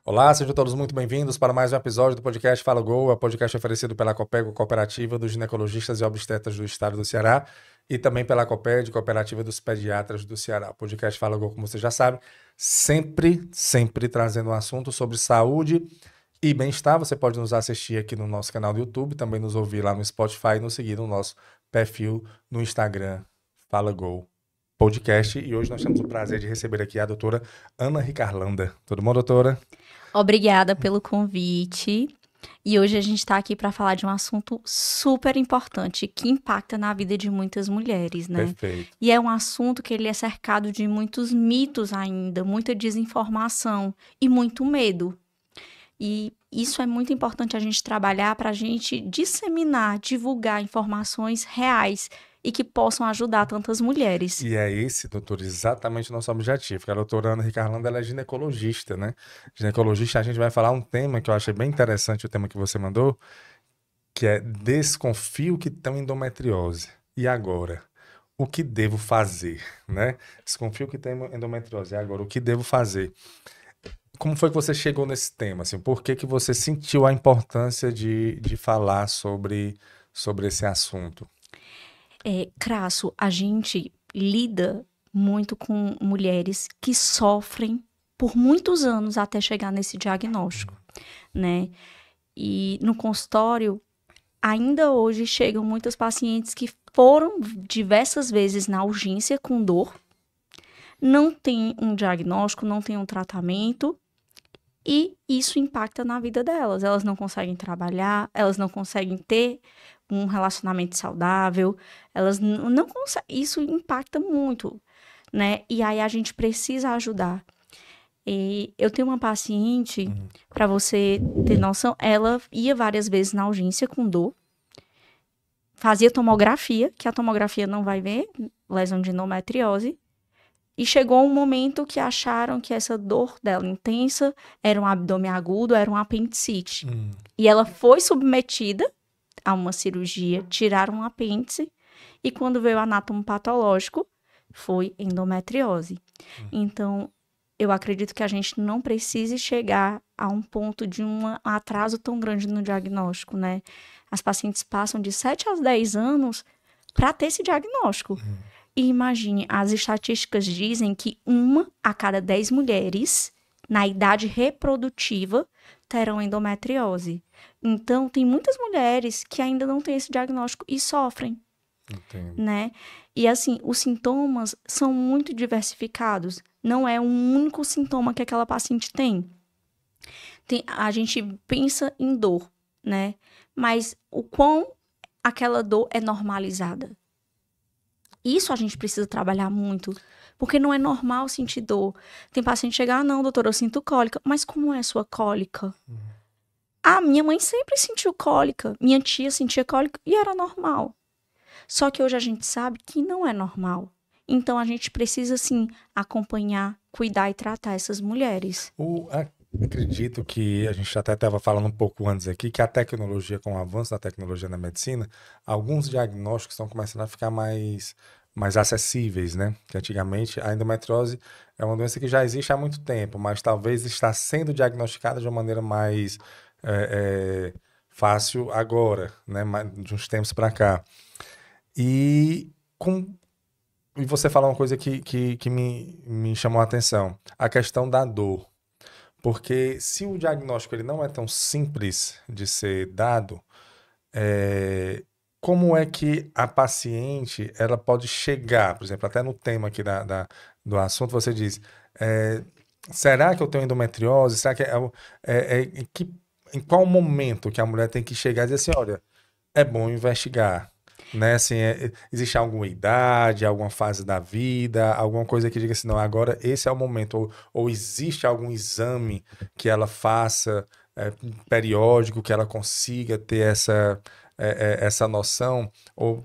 Olá, sejam todos muito bem-vindos para mais um episódio do podcast Fala Gol, podcast oferecido pela Copego, Cooperativa dos Ginecologistas e Obstetras do Estado do Ceará, e também pela Coped, Cooperativa dos Pediatras do Ceará. O podcast Fala Gol, como você já sabe, sempre trazendo um assunto sobre saúde e bem-estar. Você pode nos assistir aqui no nosso canal do YouTube, também nos ouvir lá no Spotify e nos seguir no nosso perfil no Instagram, Fala Gol Podcast. E hoje nós temos o prazer de receber aqui a doutora Ana Ricarlanda. Tudo bom, doutora? Obrigada pelo convite. E hoje a gente está aqui para falar de um assunto super importante que impacta na vida de muitas mulheres, né? Perfeito. E é um assunto que ele é cercado de muitos mitos ainda, muita desinformação e muito medo. E isso é muito importante a gente trabalhar para a gente disseminar, divulgar informações reais e que possam ajudar tantas mulheres. E é esse, doutor, exatamente o nosso objetivo. Que a doutora Ana Ricarlanda, ela é ginecologista, né? Ginecologista, a gente vai falar um tema que eu achei bem interessante, o tema que você mandou, que é desconfio que tenho endometriose. E agora? O que devo fazer, né? Desconfio que tenho endometriose. E agora, o que devo fazer? Como foi que você chegou nesse tema? Assim, por que que você sentiu a importância de falar sobre esse assunto? Crasso, a gente lida muito com mulheres que sofrem por muitos anos até chegar nesse diagnóstico, né? E no consultório, ainda hoje chegam muitas pacientes que foram diversas vezes na urgência com dor, não tem um diagnóstico, não tem um tratamento, e isso impacta na vida delas. Elas não conseguem trabalhar, elas não conseguem ter um relacionamento saudável, elas não conseguem. Isso impacta muito, né? E aí a gente precisa ajudar. E eu tenho uma paciente, para você ter noção, ela ia várias vezes na urgência com dor, fazia tomografia, que a tomografia não vai ver lesão de endometriose, e chegou um momento que acharam que essa dor dela intensa era um abdômen agudo, era um apendicite. E ela foi submetida a uma cirurgia, tiraram um apêndice, e quando veio o anátomo patológico, foi endometriose. Então, eu acredito que a gente não precise chegar a um ponto de um atraso tão grande no diagnóstico, né? As pacientes passam de 7 a 10 anos para ter esse diagnóstico. E imagine, as estatísticas dizem que 1 a cada 10 mulheres na idade reprodutiva terão endometriose. Então, tem muitas mulheres que ainda não têm esse diagnóstico e sofrem, Entendo. né? E assim, os sintomas são muito diversificados. Não é um único sintoma que aquela paciente tem. A gente pensa em dor, né? Mas o quão aquela dor é normalizada. Isso a gente precisa trabalhar muito, porque não é normal sentir dor. Tem paciente chegar, ah, não, doutora, eu sinto cólica. Mas como é a sua cólica? Ah, minha mãe sempre sentiu cólica, minha tia sentia cólica e era normal. Só que hoje a gente sabe que não é normal. Então a gente precisa, sim, acompanhar, cuidar e tratar essas mulheres. Acredito que a gente até estava falando um pouco antes aqui que a tecnologia, com o avanço da tecnologia na medicina, alguns diagnósticos estão começando a ficar mais acessíveis, né? Que antigamente a endometriose é uma doença que já existe há muito tempo, mas talvez está sendo diagnosticada de uma maneira mais fácil agora, né? De uns tempos para cá. E, e você falou uma coisa que me chamou a atenção, a questão da dor. Porque se o diagnóstico ele não é tão simples de ser dado, como é que a paciente ela pode chegar, por exemplo, até no tema aqui do assunto, você diz, será que eu tenho endometriose? Será que em qual momento que a mulher tem que chegar e dizer assim, olha, é bom investigar, né? Assim, existe alguma idade, alguma fase da vida, alguma coisa que diga assim, não, agora esse é o momento, ou existe algum exame que ela faça periódico, que ela consiga ter essa noção, ou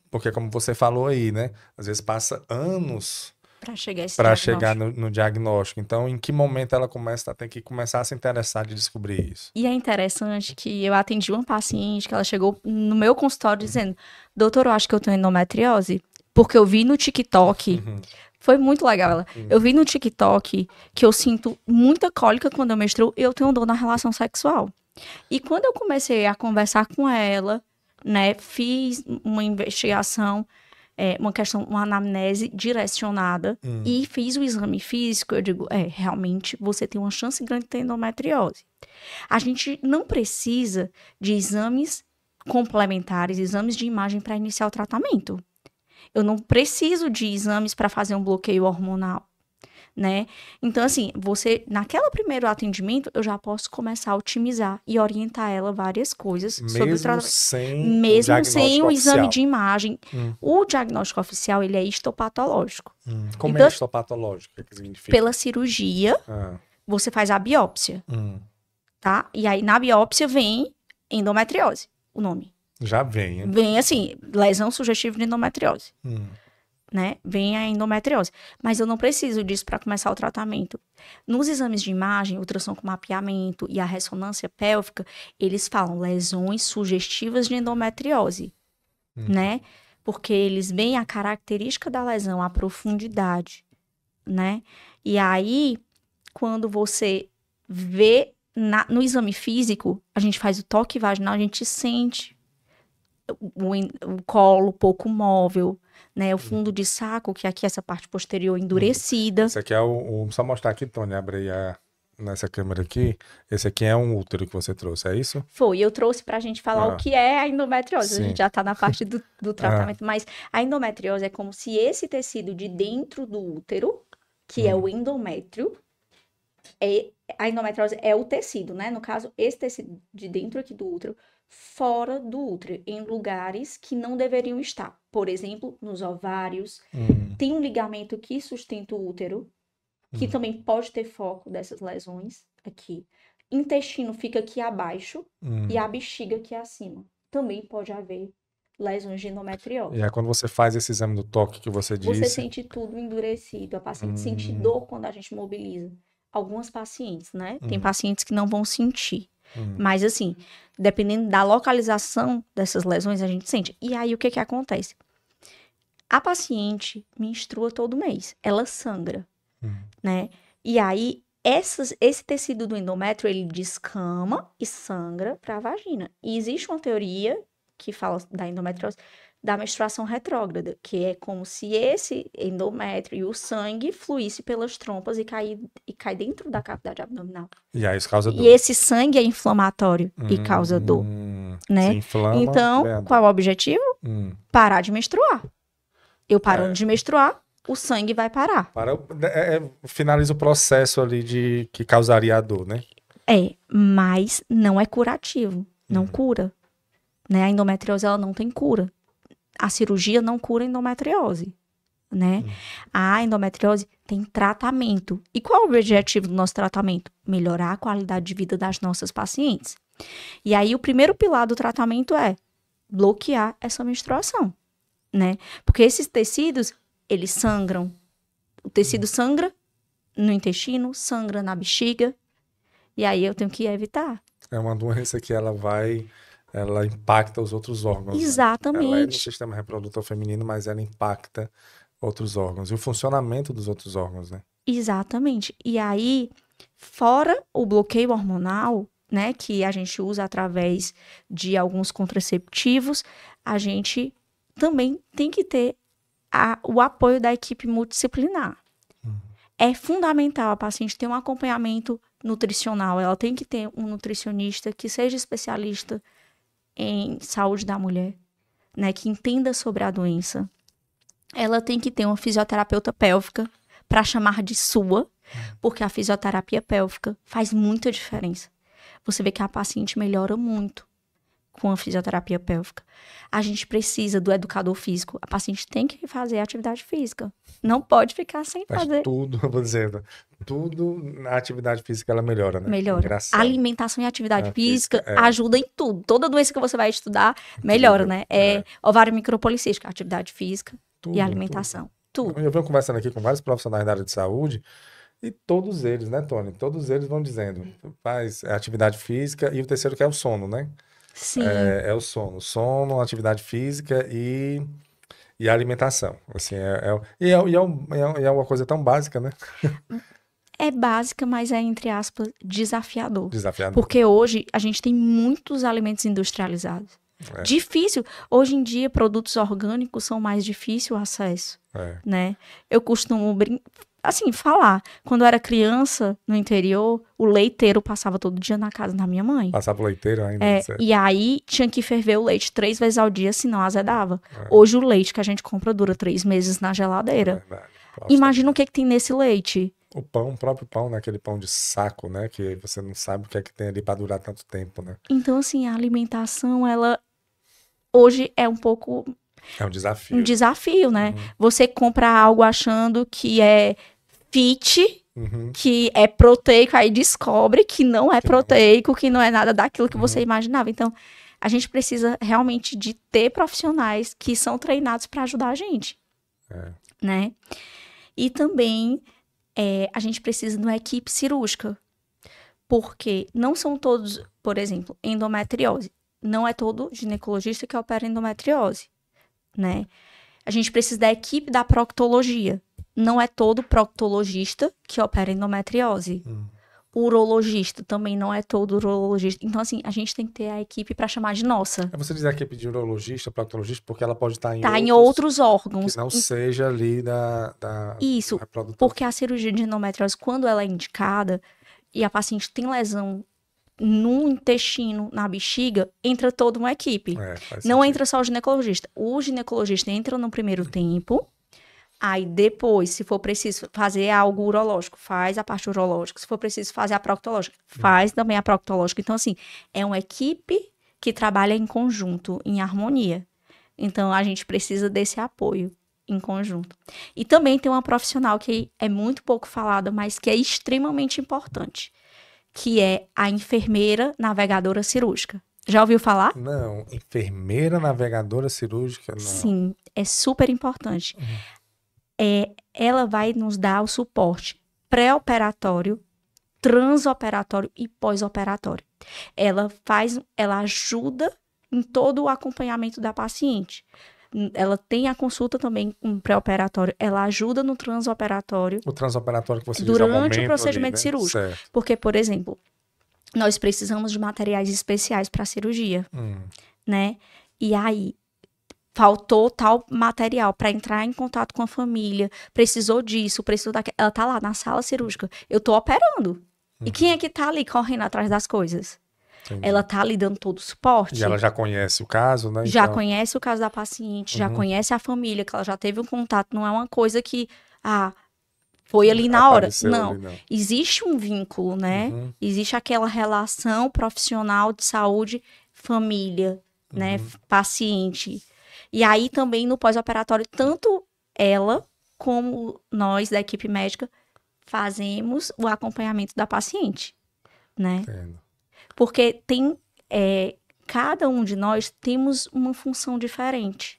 porque como você falou aí, né? Às vezes passa anos Para chegar a esse para chegar diagnóstico. no diagnóstico. Então, em que momento ela tem que começar a se interessar de descobrir isso? E é interessante que eu atendi uma paciente que ela chegou no meu consultório dizendo, doutor, eu acho que eu tenho endometriose, porque eu vi no TikTok Foi muito legal ela. Eu vi no TikTok que eu sinto muita cólica quando eu menstruo e eu tenho dor na relação sexual. E quando eu comecei a conversar com ela, né, fiz uma investigação, uma anamnese direcionada e fiz o exame físico, eu digo, realmente você tem uma chance grande de ter endometriose. A gente não precisa de exames complementares, exames de imagem para iniciar o tratamento. Eu não preciso de exames para fazer um bloqueio hormonal, né? Então, assim, naquele primeiro atendimento, eu já posso começar a otimizar e orientar ela várias coisas sobre o tratamento. Mesmo sem o exame de imagem. O diagnóstico oficial, ele é histopatológico. Como então, é histopatológico? O que significa? Pela cirurgia, você faz a biópsia, tá? E aí, na biópsia, vem endometriose, o nome. Já vem, hein? Vem, assim, lesão sugestiva de endometriose. Né? Vem a endometriose. Mas eu não preciso disso para começar o tratamento. Nos exames de imagem, ultrassom com mapeamento e a ressonância pélvica, eles falam lesões sugestivas de endometriose, né? Porque eles veem a característica da lesão, a profundidade, né? E aí, quando você vê no exame físico, a gente faz o toque vaginal, a gente sente o colo pouco móvel, né? O fundo de saco, que aqui é essa parte posterior endurecida. Esse aqui é só mostrar aqui, Tony, abre aí nessa câmera aqui. Esse aqui é um útero que você trouxe, é isso? Foi, eu trouxe pra gente falar o que é a endometriose. Sim. A gente já tá na parte do tratamento, mas a endometriose é como se esse tecido de dentro do útero, que é o endométrio, a endometriose é o tecido, né? No caso, esse tecido de dentro aqui do útero, fora do útero, em lugares que não deveriam estar. Por exemplo, nos ovários. Tem um ligamento que sustenta o útero, que também pode ter foco dessas lesões aqui. Intestino fica aqui abaixo e a bexiga aqui acima. Também pode haver lesões de endometriose. E aí quando você faz esse exame do toque que você disse... Você sente tudo endurecido. A paciente sente dor quando a gente mobiliza. Algumas pacientes, né? Tem pacientes que não vão sentir. Mas, assim, dependendo da localização dessas lesões, a gente sente. E aí, o que acontece? A paciente menstrua todo mês. Ela sangra, né? E aí, esse tecido do endométrio, ele descama e sangra para a vagina. E existe uma teoria que fala da endometriose, da menstruação retrógrada, que é como se esse endométrio e o sangue fluísse pelas trompas e cai dentro da cavidade abdominal. E aí isso causa dor. E esse sangue é inflamatório e causa dor, né? Se inflama, então, qual é o objetivo? Parar de menstruar. Eu parando de menstruar, o sangue vai parar. Finaliza o processo ali que causaria a dor, né? Mas não é curativo, não cura. Né? A endometriose, ela não tem cura. A cirurgia não cura a endometriose, né? A endometriose tem tratamento. E qual é o objetivo do nosso tratamento? Melhorar a qualidade de vida das nossas pacientes. E aí, o primeiro pilar do tratamento é bloquear essa menstruação, né? Porque esses tecidos, eles sangram. O tecido sangra no intestino, sangra na bexiga. E aí, eu tenho que evitar. É uma doença que ela impacta os outros órgãos. Exatamente. Né? Ela é no sistema reprodutor feminino, mas ela impacta outros órgãos. E o funcionamento dos outros órgãos, né? Exatamente. E aí, fora o bloqueio hormonal, né, que a gente usa através de alguns contraceptivos, a gente também tem que ter o apoio da equipe multidisciplinar. É fundamental a paciente ter um acompanhamento nutricional. Ela tem que ter um nutricionista que seja especialista em saúde da mulher, né, que entenda sobre a doença. Ela tem que ter uma fisioterapeuta pélvica para chamar de sua, porque a fisioterapia pélvica faz muita diferença. Você vê que a paciente melhora muito com a fisioterapia pélvica. A gente precisa do educador físico. A paciente tem que fazer atividade física. Não pode ficar sem fazer. Tudo, eu vou dizer, tudo na atividade física ela melhora, né? Melhora. Engraçado. Alimentação e atividade física ajuda em tudo. Toda doença que você vai estudar melhora, né? Ovário micropolicístico, atividade física e alimentação. Tudo. Eu venho conversando aqui com vários profissionais da área de saúde e todos eles, né, Tony? Todos eles vão dizendo, faz atividade física e o terceiro que é o sono, né? Sim. É o sono. Sono, atividade física e E a alimentação, assim, é uma coisa tão básica, né? É básica, mas é, entre aspas, desafiador. Desafiador. Porque hoje a gente tem muitos alimentos industrializados. É. Difícil. Hoje em dia, produtos orgânicos são mais difícil o acesso, né? Eu costumo, assim, falar. Quando eu era criança, no interior, o leiteiro passava todo dia na casa da minha mãe. Passava o leiteiro ainda, certo. E aí tinha que ferver o leite 3 vezes ao dia, senão azedava. Hoje o leite que a gente compra dura 3 meses na geladeira. Imagina o que tem nesse leite. O pão, o próprio pão, né? Aquele pão de saco, né? Que você não sabe o que é que tem ali para durar tanto tempo, né? Então, assim, a alimentação, ela hoje é um pouco... É um desafio. Um desafio, né? Você compra algo achando que é fit, que é proteico, aí descobre que não é proteico, que não é nada daquilo que você imaginava. Então, a gente precisa realmente de ter profissionais que são treinados para ajudar a gente, né? E também... a gente precisa de uma equipe cirúrgica, porque não são todos, por exemplo, endometriose. Não é todo ginecologista que opera endometriose, né? A gente precisa da equipe da proctologia. Não é todo proctologista que opera endometriose. Urologista também não é todo urologista. Então, assim, a gente tem que ter a equipe para chamar de nossa. Você diz a equipe de urologista, proctologista, porque ela pode estar em outros órgãos. Que não seja ali da Isso, porque a cirurgia de endometriose, quando ela é indicada e a paciente tem lesão no intestino, na bexiga, entra toda uma equipe. Não entra só o ginecologista. O ginecologista entra no primeiro tempo. Aí depois, se for preciso fazer algo urológico, faz a parte urológica. Se for preciso fazer a proctológica, faz também a proctológica. Então, assim, é uma equipe que trabalha em conjunto, em harmonia. Então, a gente precisa desse apoio em conjunto. E também tem uma profissional que é muito pouco falada, mas que é extremamente importante, que é a enfermeira navegadora cirúrgica. Já ouviu falar? Não, enfermeira navegadora cirúrgica, não. Sim, é super importante. Ela vai nos dar o suporte pré-operatório, transoperatório e pós-operatório. Ela ajuda em todo o acompanhamento da paciente. Ela tem a consulta também com pré-operatório, ela ajuda no transoperatório. O transoperatório que você durante o procedimento ali, né? cirúrgico. Certo. Porque, por exemplo, nós precisamos de materiais especiais para a cirurgia, né? E aí, faltou tal material para entrar em contato com a família, precisou disso, precisou daquilo. Ela tá lá na sala cirúrgica. Eu tô operando. E quem é que tá ali correndo atrás das coisas? Entendi. Ela tá ali dando todo o suporte. E ela já conhece o caso, né? Já conhece o caso da paciente, já conhece a família, que ela já teve um contato. Não é uma coisa que, foi ali na hora. Não. Ali, não. Existe um vínculo, né? Existe aquela relação profissional de saúde, família, né? Paciente. E aí também no pós-operatório, tanto ela como nós da equipe médica fazemos o acompanhamento da paciente, né? Entendo. Porque tem, cada um de nós temos uma função diferente.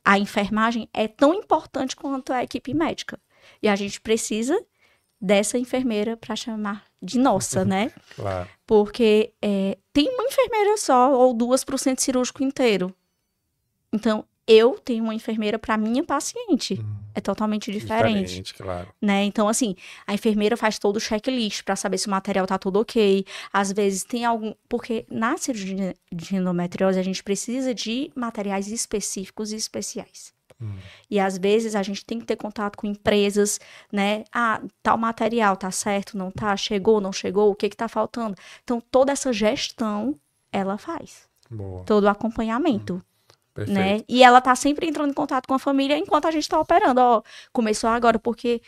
A enfermagem é tão importante quanto a equipe médica. E a gente precisa dessa enfermeira para chamar de nossa, né? Claro. Porque tem uma enfermeira só ou 2 para o centro cirúrgico inteiro. Então, eu tenho uma enfermeira para minha paciente. É totalmente diferente. Diferente, claro. Né? Então, assim, a enfermeira faz todo o checklist para saber se o material tá tudo ok. Às vezes tem algum... Porque na cirurgia de endometriose, a gente precisa de materiais específicos e especiais. E às vezes a gente tem que ter contato com empresas, né? Tal material tá certo, não tá? Chegou, não chegou? O que tá faltando? Então, toda essa gestão, ela faz. Boa. Todo o acompanhamento. Perfeito. Né? E ela tá sempre entrando em contato com a família enquanto a gente tá operando. Começou agora, porque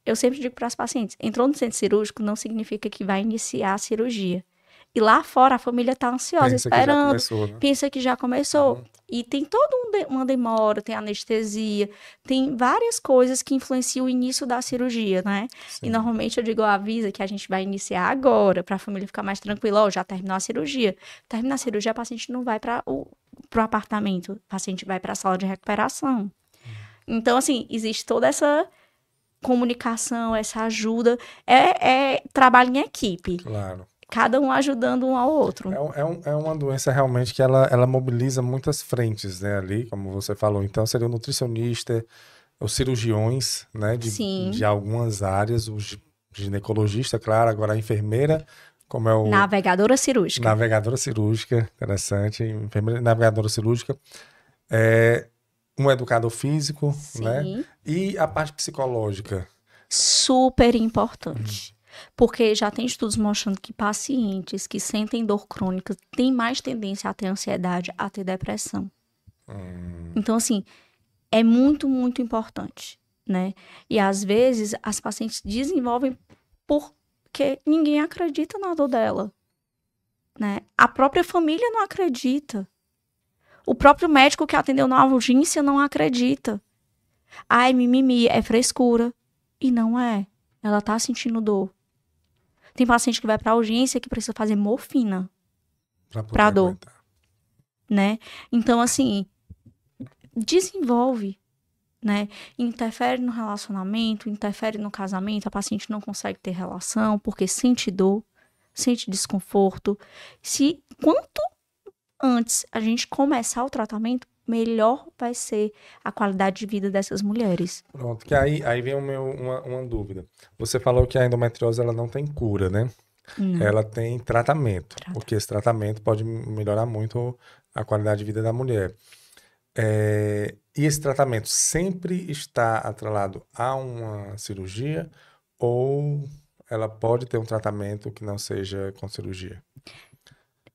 eu sempre digo para as pacientes, entrou no centro cirúrgico não significa que vai iniciar a cirurgia. E lá fora a família tá ansiosa, esperando. Começou, né? Pensa que já começou. E tem toda uma demora, tem anestesia, tem várias coisas que influenciam o início da cirurgia, né? Sim. E normalmente eu digo, avisa que a gente vai iniciar agora, para a família ficar mais tranquila. Já terminou a cirurgia. Termina a cirurgia, a paciente não vai para pro apartamento, o paciente vai para a sala de recuperação. Então, assim, existe toda essa comunicação, essa ajuda, trabalho em equipe. Claro. cada um ajudando um ao outro. É uma doença realmente que ela mobiliza muitas frentes, né, ali, como você falou. Então, seria o nutricionista, os cirurgiões, né, Sim. de algumas áreas, o ginecologista, claro, agora a enfermeira, como é o... Navegadora cirúrgica. Navegadora cirúrgica, interessante, enfermeira navegadora cirúrgica. Um educador físico, né? Sim. E a parte psicológica. Super importante. Porque já tem estudos mostrando que pacientes que sentem dor crônica têm mais tendência a ter ansiedade, a ter depressão. Então, assim, é muito, muito importante, né? E às vezes as pacientes desenvolvem porque ninguém acredita na dor dela, né? A própria família não acredita. O próprio médico que atendeu na urgência não acredita. Ai, mimimi, é frescura. E não é. Ela tá sentindo dor. Tem paciente que vai pra urgência que precisa fazer morfina pra dor, Aguentar. né? Então, assim, desenvolve, né? Interfere no relacionamento, interfere no casamento. A paciente não consegue ter relação porque sente dor, sente desconforto. Quanto antes a gente começar o tratamento, melhor vai ser a qualidade de vida dessas mulheres. Pronto, que aí vem uma dúvida. Você falou que a endometriose ela não tem cura, né? Não. Ela tem tratamento, porque esse tratamento pode melhorar muito a qualidade de vida da mulher. E esse tratamento sempre está atrelado a uma cirurgia ou ela pode ter um tratamento que não seja com cirurgia?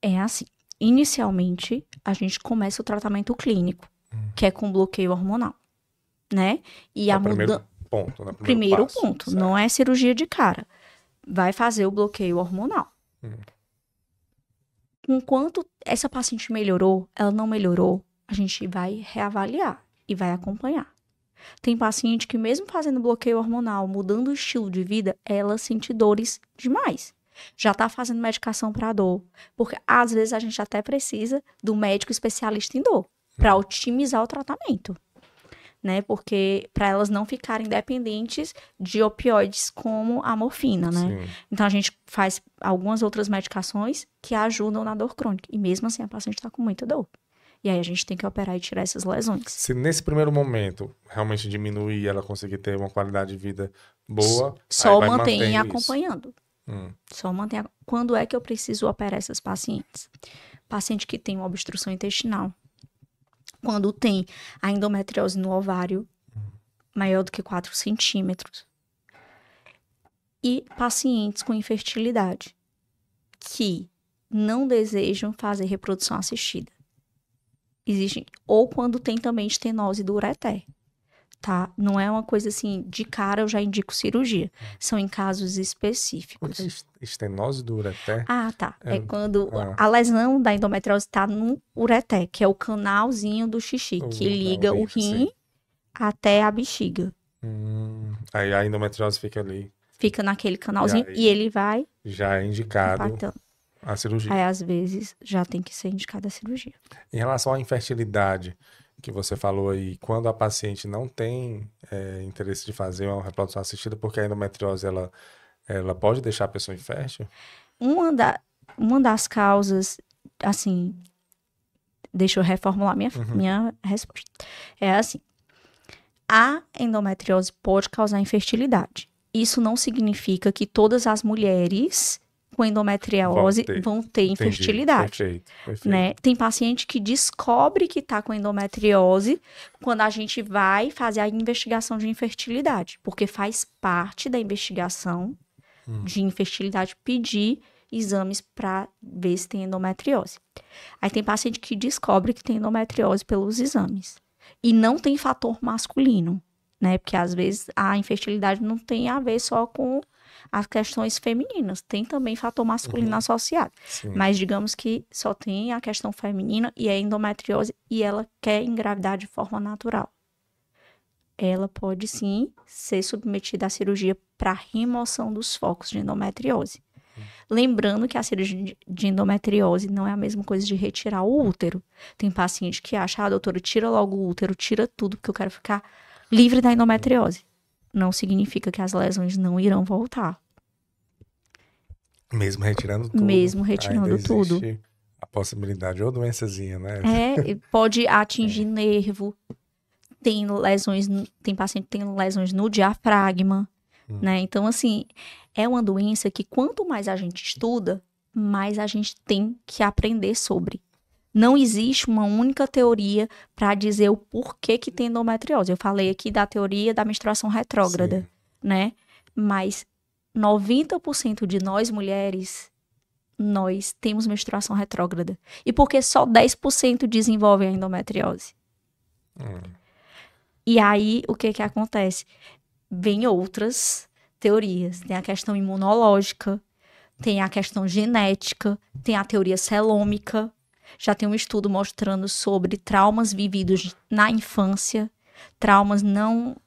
É assim. Inicialmente, a gente começa o tratamento clínico, que é com bloqueio hormonal, né? E É a o primeiro mudança. ponto, né? Primeiro Passo, ponto, certo. não é cirurgia de cara. Vai fazer o bloqueio hormonal. Enquanto essa paciente melhorou, ela não melhorou, a gente vai reavaliar e vai acompanhar. Tem paciente que mesmo fazendo bloqueio hormonal, mudando o estilo de vida, ela sente dores demais. Já tá fazendo medicação para dor. Porque às vezes a gente até precisa do médico especialista em dor para otimizar o tratamento, né? Porque para elas não ficarem dependentes de opioides como a morfina, né? Sim. Então a gente faz algumas outras medicações que ajudam na dor crônica. E mesmo assim a paciente está com muita dor. E aí a gente tem que operar e tirar essas lesões. Se nesse primeiro momento realmente diminuir e ela conseguir ter uma qualidade de vida boa, Só aí vai mantém mantendo isso. acompanhando. Só mantém. Quando é que eu preciso operar essas pacientes? Paciente que tem uma obstrução intestinal. Quando tem a endometriose no ovário, maior do que 4 centímetros. E pacientes com infertilidade, que não desejam fazer reprodução assistida. Existem. Ou quando tem também estenose do ureter. Tá? Não é uma coisa assim, de cara eu já indico cirurgia. São em casos O específicos. que é estenose do ureter? Ah, tá. É quando Ah. a lesão da endometriose tá no ureter, que é o canalzinho do xixi, que liga o rim sim. até a bexiga. Aí a endometriose fica ali. Fica naquele canalzinho aí? e ele vai Já é indicado impactando. a cirurgia. Aí, às vezes, já tem que ser indicada a cirurgia. Em relação à infertilidade, que você falou aí, quando a paciente não tem interesse de fazer uma reprodução assistida, porque a endometriose ela pode deixar a pessoa infértil? Uma das causas, assim, deixa eu reformular minha resposta. É assim, a endometriose pode causar infertilidade. Isso não significa que todas as mulheres com endometriose vão ter infertilidade. Perfeito. Né? Tem paciente que descobre que está com endometriose quando a gente vai fazer a investigação de infertilidade, porque faz parte da investigação de infertilidade pedir exames para ver se tem endometriose. Aí tem paciente que descobre que tem endometriose pelos exames e não tem fator masculino, né? Porque às vezes a infertilidade não tem a ver só com as questões femininas, tem também fator masculino associado. Sim. Mas digamos que só tem a questão feminina e a endometriose e ela quer engravidar de forma natural. Ela pode sim ser submetida à cirurgia para remoção dos focos de endometriose. Lembrando que a cirurgia de endometriose não é a mesma coisa de retirar o útero. Tem paciente que acha, doutora, tira logo o útero, tira tudo, porque eu quero ficar livre da endometriose. Não significa que as lesões não irão voltar. Mesmo retirando tudo, mesmo ainda retirando tudo. existe a possibilidade, ou doençazinha, né? Pode atingir nervo, tem lesões, tem paciente que tem lesões no diafragma, né? Então, assim, é uma doença que quanto mais a gente estuda, mais a gente tem que aprender sobre. Não existe uma única teoria para dizer o porquê que tem endometriose. Eu falei aqui da teoria da menstruação retrógrada, né? Mas 90% de nós mulheres, nós temos menstruação retrógrada. E porque só 10% desenvolvem a endometriose. E aí, o que acontece? Vem outras teorias. Tem a questão imunológica, tem a questão genética, tem a teoria celômica. Já tem um estudo mostrando sobre traumas vividos na infância, traumas não...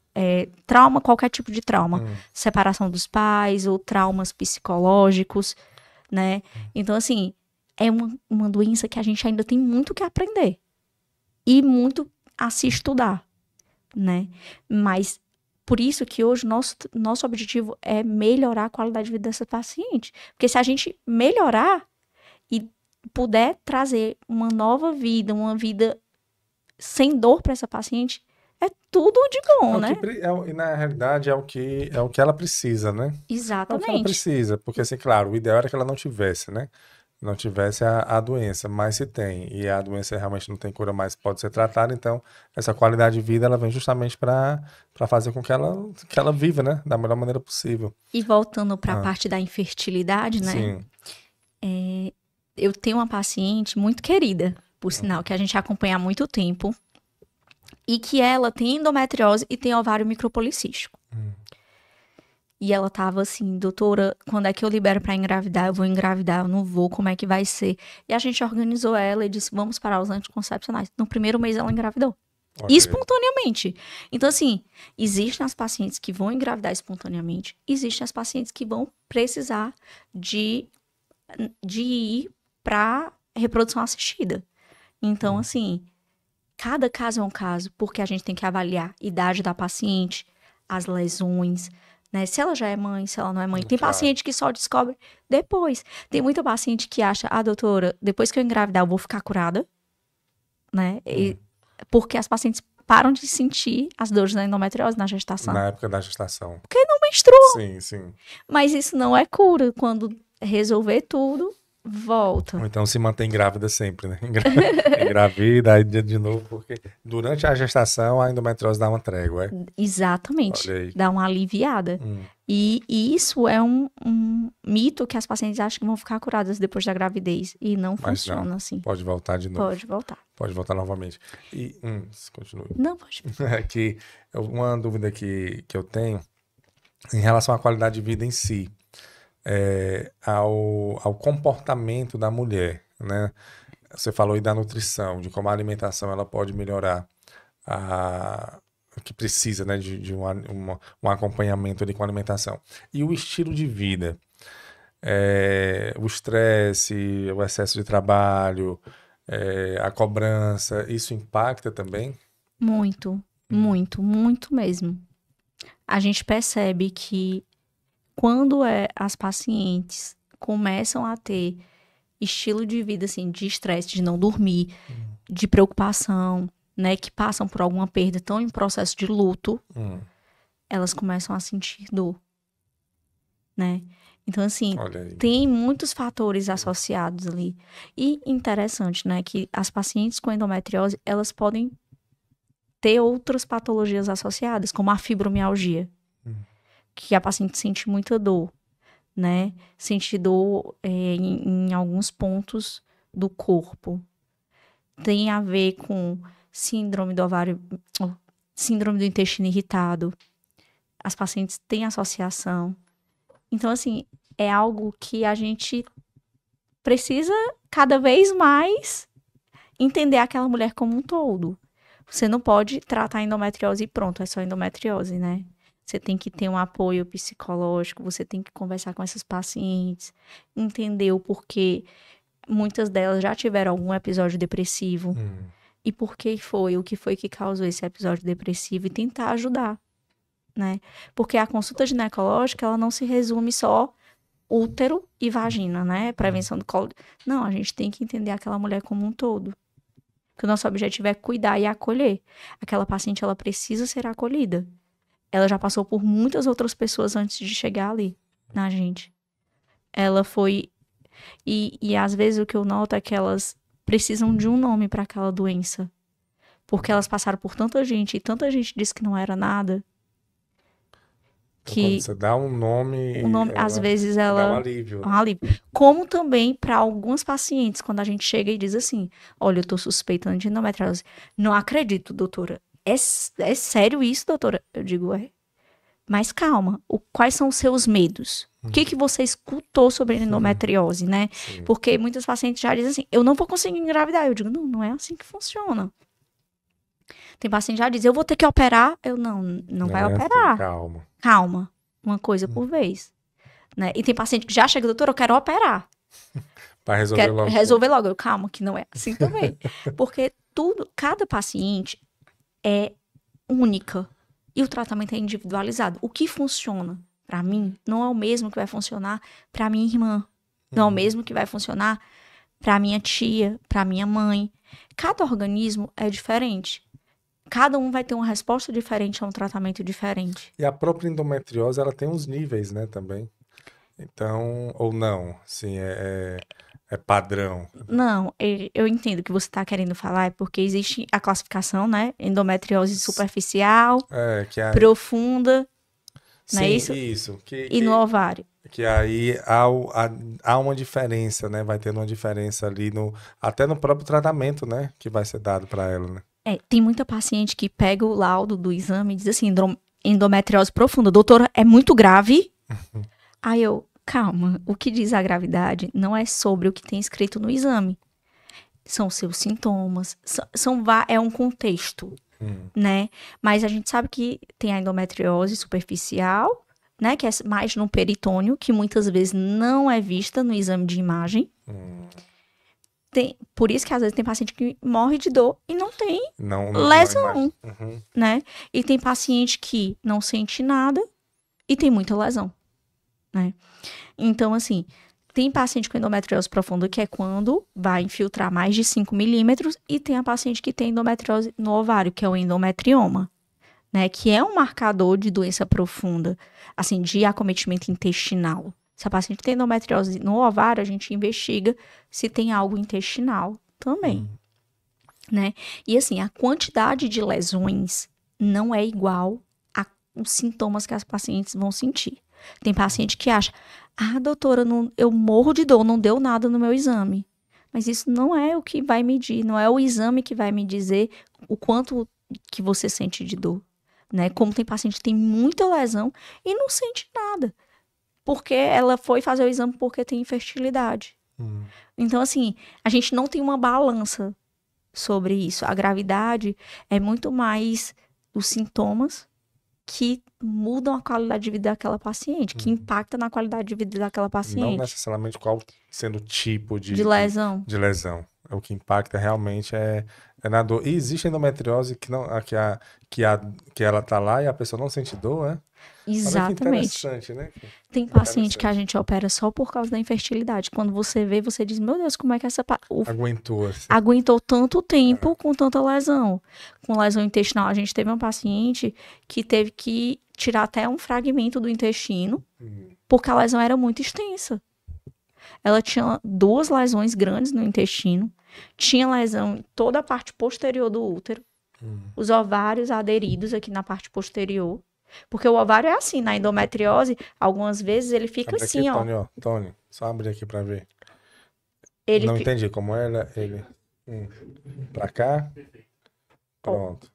trauma, qualquer tipo de trauma. Separação dos pais ou traumas psicológicos, né? Então, assim, é uma doença que a gente ainda tem muito que aprender. E muito a se estudar, né? Mas, por isso que hoje nosso objetivo é melhorar a qualidade de vida dessa paciente. Porque se a gente melhorar e puder trazer uma nova vida, uma vida sem dor para essa paciente, é tudo de bom, né? E na realidade é o que ela precisa, né? É o que ela Exatamente. precisa, porque assim, claro, o ideal era que ela não tivesse, né? Não tivesse a doença, mas se tem, e a doença realmente não tem cura mais, pode ser tratada, então essa qualidade de vida ela vem justamente para fazer com que ela viva, né? Da melhor maneira possível. E voltando para a parte da infertilidade, né? Sim. Eu tenho uma paciente muito querida, por sinal, que a gente acompanha há muito tempo, e que ela tem endometriose e tem ovário micropolicístico. E ela tava assim, doutora, quando é que eu libero pra engravidar? Eu vou engravidar, eu não vou, como é que vai ser? E a gente organizou ela e disse, vamos parar os anticoncepcionais. No primeiro mês ela engravidou. Okay. Espontaneamente. Então, assim, existem as pacientes que vão engravidar espontaneamente, existem as pacientes que vão precisar de ir pra reprodução assistida. Então, assim, cada caso é um caso, porque a gente tem que avaliar a idade da paciente, as lesões, né? Se ela já é mãe, se ela não é mãe. Tem paciente que só descobre depois. Tem muita paciente que acha, doutora, depois que eu engravidar eu vou ficar curada, né? Porque as pacientes param de sentir as dores da endometriose na gestação. Na época da gestação. Porque não menstruou. Sim, sim. Mas isso não é cura. Quando resolver tudo, volta. Ou então se mantém grávida sempre, né? Engravida, aí de novo, porque durante a gestação a endometriose dá uma trégua, é? Exatamente. Dá uma aliviada. E isso é um mito que as pacientes acham que vão ficar curadas depois da gravidez. E não funciona assim. Pode voltar de novo. Pode voltar. Pode voltar novamente. E, continue. Não, pode. Aqui, uma dúvida que eu tenho em relação à qualidade de vida em si. Ao comportamento da mulher, né? Você falou aí da nutrição, de como a alimentação ela pode melhorar que precisa, né, de um acompanhamento ali com a alimentação. E o estilo de vida, o estresse, o excesso de trabalho, a cobrança, isso impacta também? Muito, muito, muito mesmo. A gente percebe que quando as pacientes começam a ter estilo de vida, assim, de estresse, de não dormir, de preocupação, né, que passam por alguma perda, estão em processo de luto, elas começam a sentir dor, né? Então, assim, tem muitos fatores associados ali. E interessante, né, que as pacientes com endometriose, elas podem ter outras patologias associadas, como a fibromialgia. Que a paciente sente muita dor, né? Sente dor em alguns pontos do corpo. Tem a ver com síndrome do ovário, síndrome do intestino irritado. As pacientes têm associação. Então, assim, é algo que a gente precisa cada vez mais entender aquela mulher como um todo. Você não pode tratar a endometriose e pronto, é só endometriose, né? Você tem que ter um apoio psicológico, você tem que conversar com essas pacientes, entender o porquê. Muitas delas já tiveram algum episódio depressivo. E por que foi? O que foi que causou esse episódio depressivo? E tentar ajudar, né? Porque a consulta ginecológica, ela não se resume só útero e vagina, né? Prevenção do colo. Não, a gente tem que entender aquela mulher como um todo. Porque o nosso objetivo é cuidar e acolher. Aquela paciente, ela precisa ser acolhida. Ela já passou por muitas outras pessoas antes de chegar ali, na gente. Ela foi... E às vezes o que eu noto é que elas precisam de um nome para aquela doença. Porque elas passaram por tanta gente, e tanta gente disse que não era nada. Então, Que quando você dá um nome, o nome, às vezes, dá um ela... alívio. Um alívio. Como também para algumas pacientes, quando a gente chega e diz assim, olha, eu tô suspeitando de endometriose. Não acredito, doutora. É sério isso, doutora? Eu digo, é. Mas calma, quais são os seus medos? O que você escutou sobre endometriose, né? Sim. Porque muitas pacientes já dizem assim, eu não vou conseguir engravidar. Eu digo, não é assim que funciona. Tem paciente que já diz, eu vou ter que operar. Eu, não vai é operar. assim, calma. Calma, uma coisa por vez. Né? E tem paciente que já chega, doutor, eu quero operar. Para resolver Quero logo. resolver logo. Eu, calma, que não é assim também. Porque cada paciente é única. E o tratamento é individualizado. O que funciona para mim não é o mesmo que vai funcionar para minha irmã. Não é o mesmo que vai funcionar para minha tia, para minha mãe. Cada organismo é diferente. Cada um vai ter uma resposta diferente a um tratamento diferente. E a própria endometriose, ela tem uns níveis, né, também. Então, ou não, sim, é padrão. Não, eu entendo o que você está querendo falar, é porque existe a classificação, né? Endometriose superficial, Que aí, profunda, sim, não é isso? isso. E no ovário. Que aí há uma diferença, né? Vai tendo uma diferença ali até no próprio tratamento, né? Que vai ser dado para ela, né? Tem muita paciente que pega o laudo do exame e diz assim, endometriose profunda. Doutora, é muito grave? Aí eu, calma, o que diz a gravidade não é sobre o que tem escrito no exame. São seus sintomas, é um contexto, né? Mas a gente sabe que tem a endometriose superficial, né? Que é mais no peritônio, que muitas vezes não é vista no exame de imagem. Por isso que às vezes tem paciente que morre de dor e não tem lesão, né? E tem paciente que não sente nada e tem muita lesão, né? Então, assim, tem paciente com endometriose profunda que é quando vai infiltrar mais de 5 milímetros e tem a paciente que tem endometriose no ovário, que é o endometrioma, né? Que é um marcador de doença profunda, assim, de acometimento intestinal. Se a paciente tem endometriose no ovário, a gente investiga se tem algo intestinal também, né? E assim, a quantidade de lesões não é igual aos sintomas que as pacientes vão sentir. Tem paciente que acha, doutora, eu morro de dor, não deu nada no meu exame. Mas isso não é o que vai medir, não é o exame que vai me dizer o quanto que você sente de dor, né? Como tem paciente que tem muita lesão e não sente nada. Porque ela foi fazer o exame porque tem infertilidade. Então, assim, a gente não tem uma balança sobre isso. A gravidade é muito mais os sintomas que mudam a qualidade de vida daquela paciente, que impacta na qualidade de vida daquela paciente. Não necessariamente qual sendo o tipo de lesão. De lesão. O que impacta realmente é na dor. E existe endometriose que ela tá lá e a pessoa não sente dor, né? Exatamente. Interessante, né? Tem paciente que a gente opera só por causa da infertilidade. Quando você vê, você diz, meu Deus, como é que aguentou assim. Aguentou tanto tempo com tanta lesão. Com lesão intestinal, a gente teve uma paciente que teve que tirar até um fragmento do intestino, porque a lesão era muito extensa. Ela tinha 2 lesões grandes no intestino, tinha lesão em toda a parte posterior do útero, os ovários aderidos aqui na parte posterior. Porque o ovário é assim, na endometriose, algumas vezes ele fica abre assim, aqui, Tony, só abre aqui pra ver. Não entendi como ele... Pra cá? Pronto.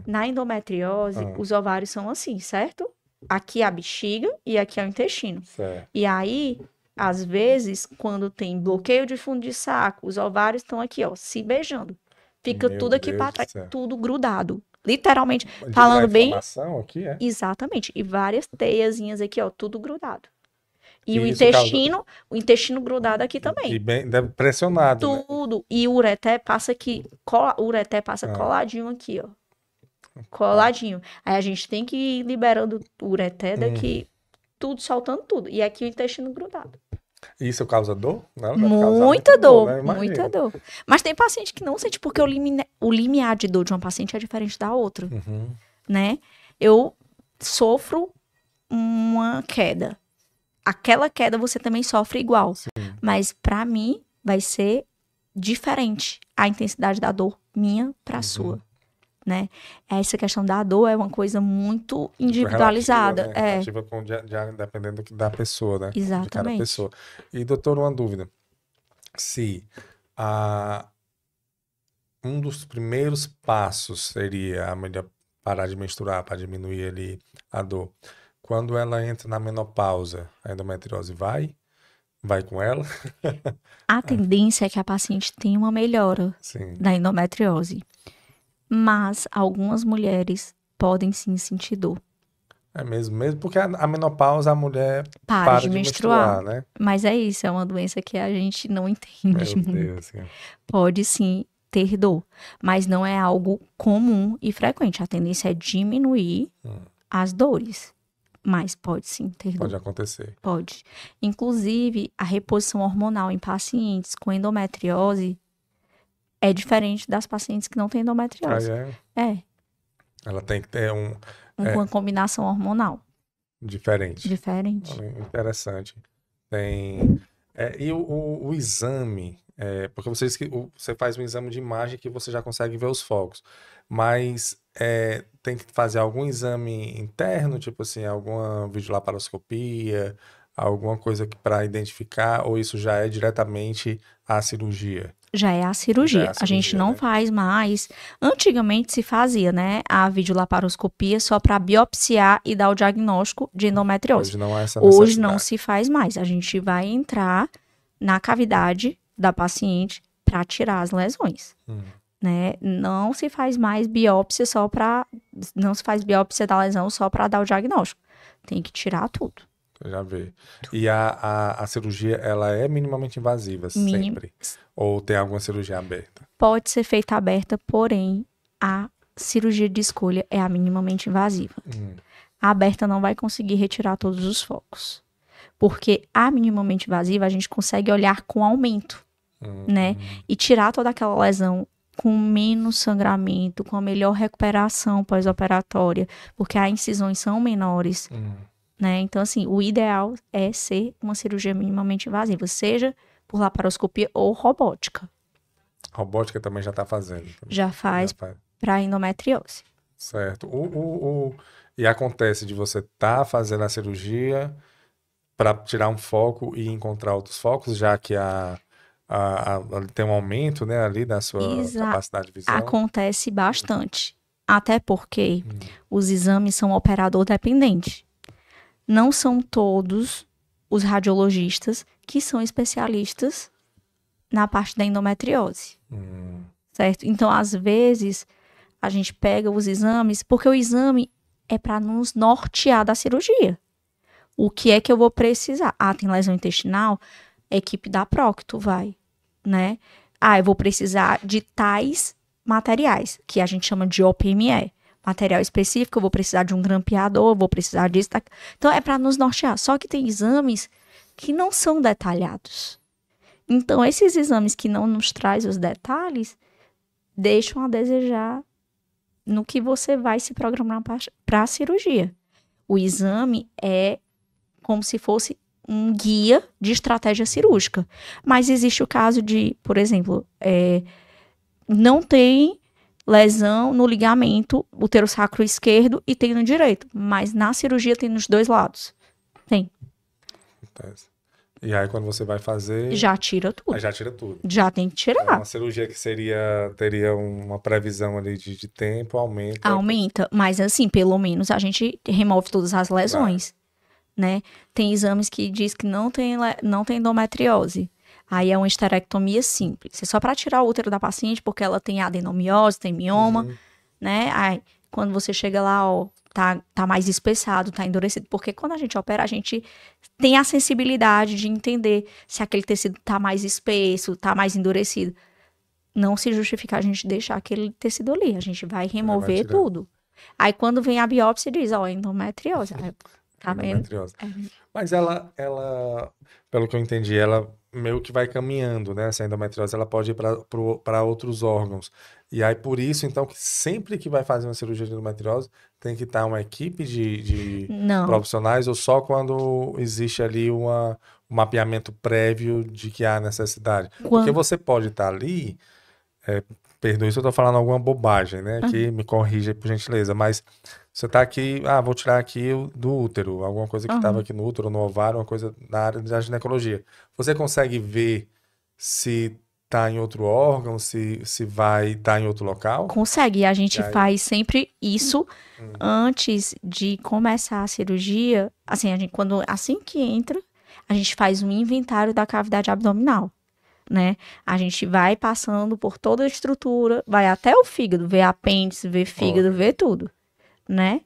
Na endometriose, os ovários são assim, certo? Aqui é a bexiga e aqui é o intestino. Certo. E aí, às vezes, quando tem bloqueio de fundo de saco, os ovários estão aqui, ó, se beijando. Fica tudo aqui pra trás, tudo grudado. Literalmente, falando bem... aqui, é? Exatamente. E várias teiazinhas aqui, ó, tudo grudado. E o intestino grudado aqui também. E bem pressionado, tudo. Né? E o ureté passa aqui, coladinho aqui, ó. Coladinho. Aí a gente tem que ir liberando o ureté daqui tudo, soltando tudo. E aqui o intestino grudado. Isso causa dor? Não, deve causar Muita muita dor, né? muita Imagino. dor. Mas tem paciente que não sente, porque o limiar de dor de uma paciente é diferente da outra, Uhum. né? Eu sofro uma queda. Aquela queda você também sofre igual. Sim. Mas pra mim vai ser diferente a intensidade da dor minha pra sua, né? Essa questão da dor é uma coisa muito individualizada. Relativa, né? Relativa dependendo da pessoa, né? De cada Exatamente. pessoa. E, doutor, uma dúvida. Se um dos primeiros passos seria a mulher parar de menstruar para diminuir ali a dor. Quando ela entra na menopausa, a endometriose vai com ela? A tendência é que a paciente tenha uma melhora Sim. da endometriose. Mas algumas mulheres podem sim sentir dor. É mesmo porque a menopausa a mulher Para para de de menstruar. menstruar, né? Mas é isso, é uma doença que a gente não entende Meu muito. Deus. Cara. Pode sim ter dor, mas não é algo comum e frequente. A tendência é diminuir as dores, mas pode sim ter Pode dor. acontecer. Pode. Inclusive, a reposição hormonal em pacientes com endometriose é diferente das pacientes que não têm Aí endometriose. é, É, ela tem que ter uma combinação hormonal diferente. diferente. Interessante. Tem. E o exame, porque você faz um exame de imagem que você já consegue ver os focos, mas tem que fazer algum exame interno, tipo assim, alguma videolaparoscopia, alguma coisa para identificar, ou isso já é diretamente a cirurgia? Já é a cirurgia. A gente não né? faz mais. Antigamente se fazia, né? A videolaparoscopia só para biopsiar e dar o diagnóstico de endometriose. Hoje não há essa Hoje não necessidade. se faz mais. A gente vai entrar na cavidade da paciente para tirar as lesões. Né? Não se faz mais biópsia não se faz biópsia da lesão só para dar o diagnóstico. Tem que tirar tudo. Já vê. E a cirurgia, ela é minimamente invasiva, sempre? Ou tem alguma cirurgia aberta? Pode ser feita aberta, porém, a cirurgia de escolha é a minimamente invasiva. A aberta não vai conseguir retirar todos os focos. Porque a minimamente invasiva, a gente consegue olhar com aumento, né? E tirar toda aquela lesão com menos sangramento, com a melhor recuperação pós-operatória, porque as incisões são menores. Né? Então, assim, o ideal é ser uma cirurgia minimamente invasiva, seja por laparoscopia ou robótica. Robótica também já está fazendo. Já faz para endometriose. Certo. E acontece de você estar fazendo a cirurgia para tirar um foco e encontrar outros focos, já que tem um aumento, né, ali da sua capacidade de visão? Acontece bastante. Até porque os exames são operador dependente. Não são todos os radiologistas que são especialistas na parte da endometriose. Certo? Então, às vezes, a gente pega os exames, porque o exame é para nos nortear da cirurgia. O que é que eu vou precisar? Tem lesão intestinal? A equipe da Procto vai, né? Eu vou precisar de tais materiais, que a gente chama de OPME. Material específico, eu vou precisar de um grampeador, vou precisar disso. Então, é para nos nortear. Só que tem exames que não são detalhados. Então, esses exames que não nos traz os detalhes, deixam a desejar no que você vai se programar para a cirurgia. O exame é como se fosse um guia de estratégia cirúrgica. Mas existe o caso de, por exemplo, não tem lesão no ligamento uterosacro esquerdo e tem no direito, mas na cirurgia tem nos dois lados. Tem. E aí quando você vai fazer... Já tira tudo. Aí já tira tudo. Já tem que tirar. Uma cirurgia que teria uma previsão ali de tempo, aumenta. Aumenta, mas assim, pelo menos a gente remove todas as lesões, né? Tem exames que diz que não tem endometriose. Aí é uma esterectomia simples. É só para tirar o útero da paciente, porque ela tem adenomiose, tem mioma, né? Aí, quando você chega lá, tá mais espessado, tá endurecido. Porque quando a gente opera, a gente tem a sensibilidade de entender se aquele tecido tá mais espesso, tá mais endurecido. Não se justifica a gente deixar aquele tecido ali. A gente vai remover tudo. Aí, quando vem a biópsia, diz, endometriose. Aí, Tá vendo? endometriose. Mas ela, pelo que eu entendi, ela meio que vai caminhando, né? Essa endometriose, ela pode ir para outros órgãos. E aí, por isso, então, que sempre que vai fazer uma cirurgia de endometriose, tem que estar uma equipe de Não. profissionais ou só quando existe ali um mapeamento prévio de que há necessidade? Porque Quando... você pode estar ali, perdoe se eu estou falando alguma bobagem, né? Que me corrija aí, por gentileza, mas você está aqui, vou tirar aqui do útero, alguma coisa que estava Aham. aqui no útero, no ovário, uma coisa na área da ginecologia. Você consegue ver se está em outro órgão, se vai estar em outro local? Consegue. E a E gente aí, faz sempre isso antes de começar a cirurgia. Assim, assim que entra, a gente faz um inventário da cavidade abdominal, né? A gente vai passando por toda a estrutura, vai até o fígado, vê apêndice, vê fígado, olha, vê tudo, né?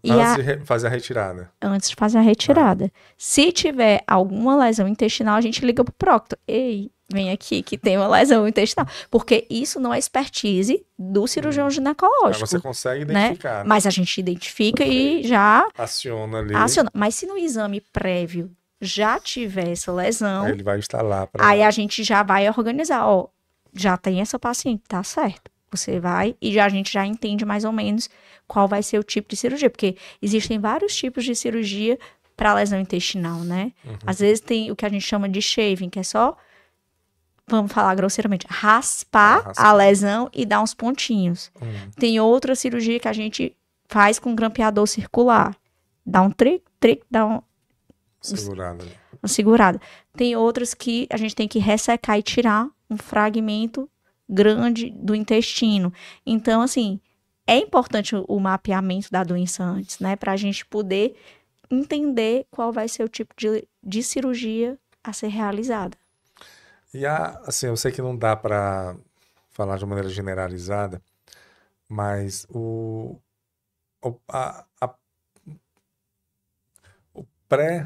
E antes de fazer a retirada. antes de fazer a retirada. Se tiver alguma lesão intestinal, a gente liga pro prócto. Ei, vem aqui que tem uma lesão intestinal. Porque isso não é expertise do cirurgião Mas você ginecológico, consegue né? identificar, né? Mas a gente identifica e Perfeito. já Aciona ali, aciona. Mas se no exame prévio já tiver essa aí lesão, ele vai estar lá aí para. a gente já vai organizar. Ó, já tem essa paciente, tá certo. Você vai e a gente já entende mais ou menos qual vai ser o tipo de cirurgia. Porque existem vários tipos de cirurgia para lesão intestinal, né? Às vezes tem o que a gente chama de shaving, que é só, vamos falar grosseiramente, raspar a lesão e dar uns pontinhos. Tem outra cirurgia que a gente faz com grampeador circular. Dá um tric, dá uma Segurado ali. segurada. Tem outras que a gente tem que ressecar e tirar um fragmento grande do intestino. Então, assim, é importante o mapeamento da doença antes, né? Para a gente poder entender qual vai ser o tipo de cirurgia a ser realizada. E assim, eu sei que não dá para falar de maneira generalizada, mas